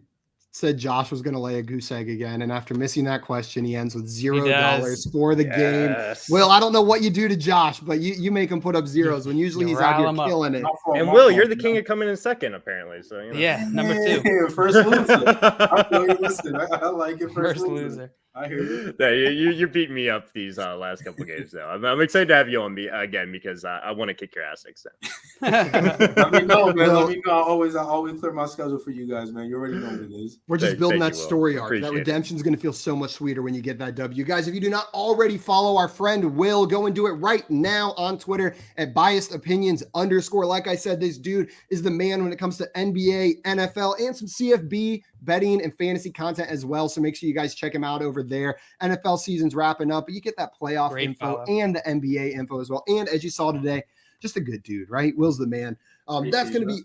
[SPEAKER 1] said Josh was going to lay a goose egg again, and after missing that question, he ends with $0 for the game.
[SPEAKER 4] Yes.
[SPEAKER 1] Well, I don't know what you do to Josh, but you make him put up zeros when usually
[SPEAKER 2] You
[SPEAKER 1] he's out
[SPEAKER 2] rile him
[SPEAKER 1] here
[SPEAKER 2] up.
[SPEAKER 1] killing it.
[SPEAKER 3] My fault,
[SPEAKER 4] And
[SPEAKER 3] my
[SPEAKER 4] Will,
[SPEAKER 3] fault,
[SPEAKER 4] you're the
[SPEAKER 3] man.
[SPEAKER 4] king of coming in second, apparently. So you know.
[SPEAKER 2] Yeah, number 2.
[SPEAKER 3] Yeah, first loser. I feel you. Listen, I like it.
[SPEAKER 2] First loser.
[SPEAKER 3] I hear you.
[SPEAKER 4] No, you're beating me up these last couple games, though. I'm excited to have you on me again because I want to kick your ass next time.
[SPEAKER 3] Let me know, man. Let me know. I always clear my schedule for you guys, man. You already know what it is.
[SPEAKER 1] We're just building
[SPEAKER 4] thank
[SPEAKER 1] that
[SPEAKER 4] you, Will.
[SPEAKER 1] story arc.
[SPEAKER 4] Appreciate
[SPEAKER 1] That redemption is going to feel so much sweeter when you get that W. Guys, if you do not already follow our friend Will, go and do it right now on Twitter at biasedopinions_. Like I said, this dude is the man when it comes to NBA, NFL, and some CFB betting and fantasy content as well. So make sure you guys check him out over there. NFL season's wrapping up, but you get that playoff
[SPEAKER 2] Great
[SPEAKER 1] info
[SPEAKER 2] follow.
[SPEAKER 1] and the NBA info as well. And as you saw today, just a good dude, right? Will's the man. That's going to be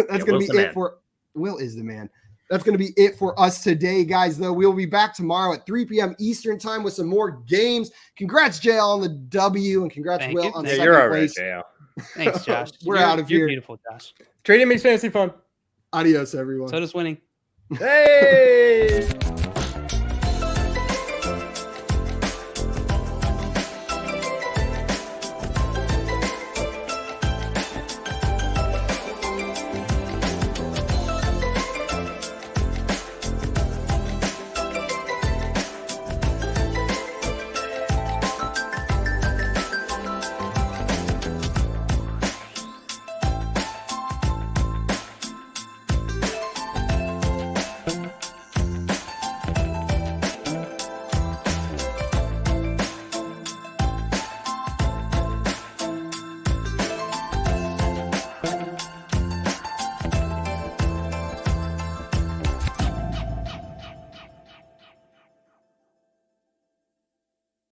[SPEAKER 1] that's going to be it for Will is the man. That's going to be it for us today, guys, though. We'll be back tomorrow at 3 p.m. Eastern time with some more games. Congrats, JL, on the W, and congrats,
[SPEAKER 2] Thank
[SPEAKER 1] Will,
[SPEAKER 2] you.
[SPEAKER 1] on
[SPEAKER 2] Yeah,
[SPEAKER 1] second
[SPEAKER 4] you're all right,
[SPEAKER 1] place.
[SPEAKER 4] JL.
[SPEAKER 2] Thanks, Josh.
[SPEAKER 1] We're out of here.
[SPEAKER 2] You're beautiful, Josh.
[SPEAKER 4] Trading makes fantasy fun.
[SPEAKER 1] Adios, everyone.
[SPEAKER 2] So does winning.
[SPEAKER 4] Hey!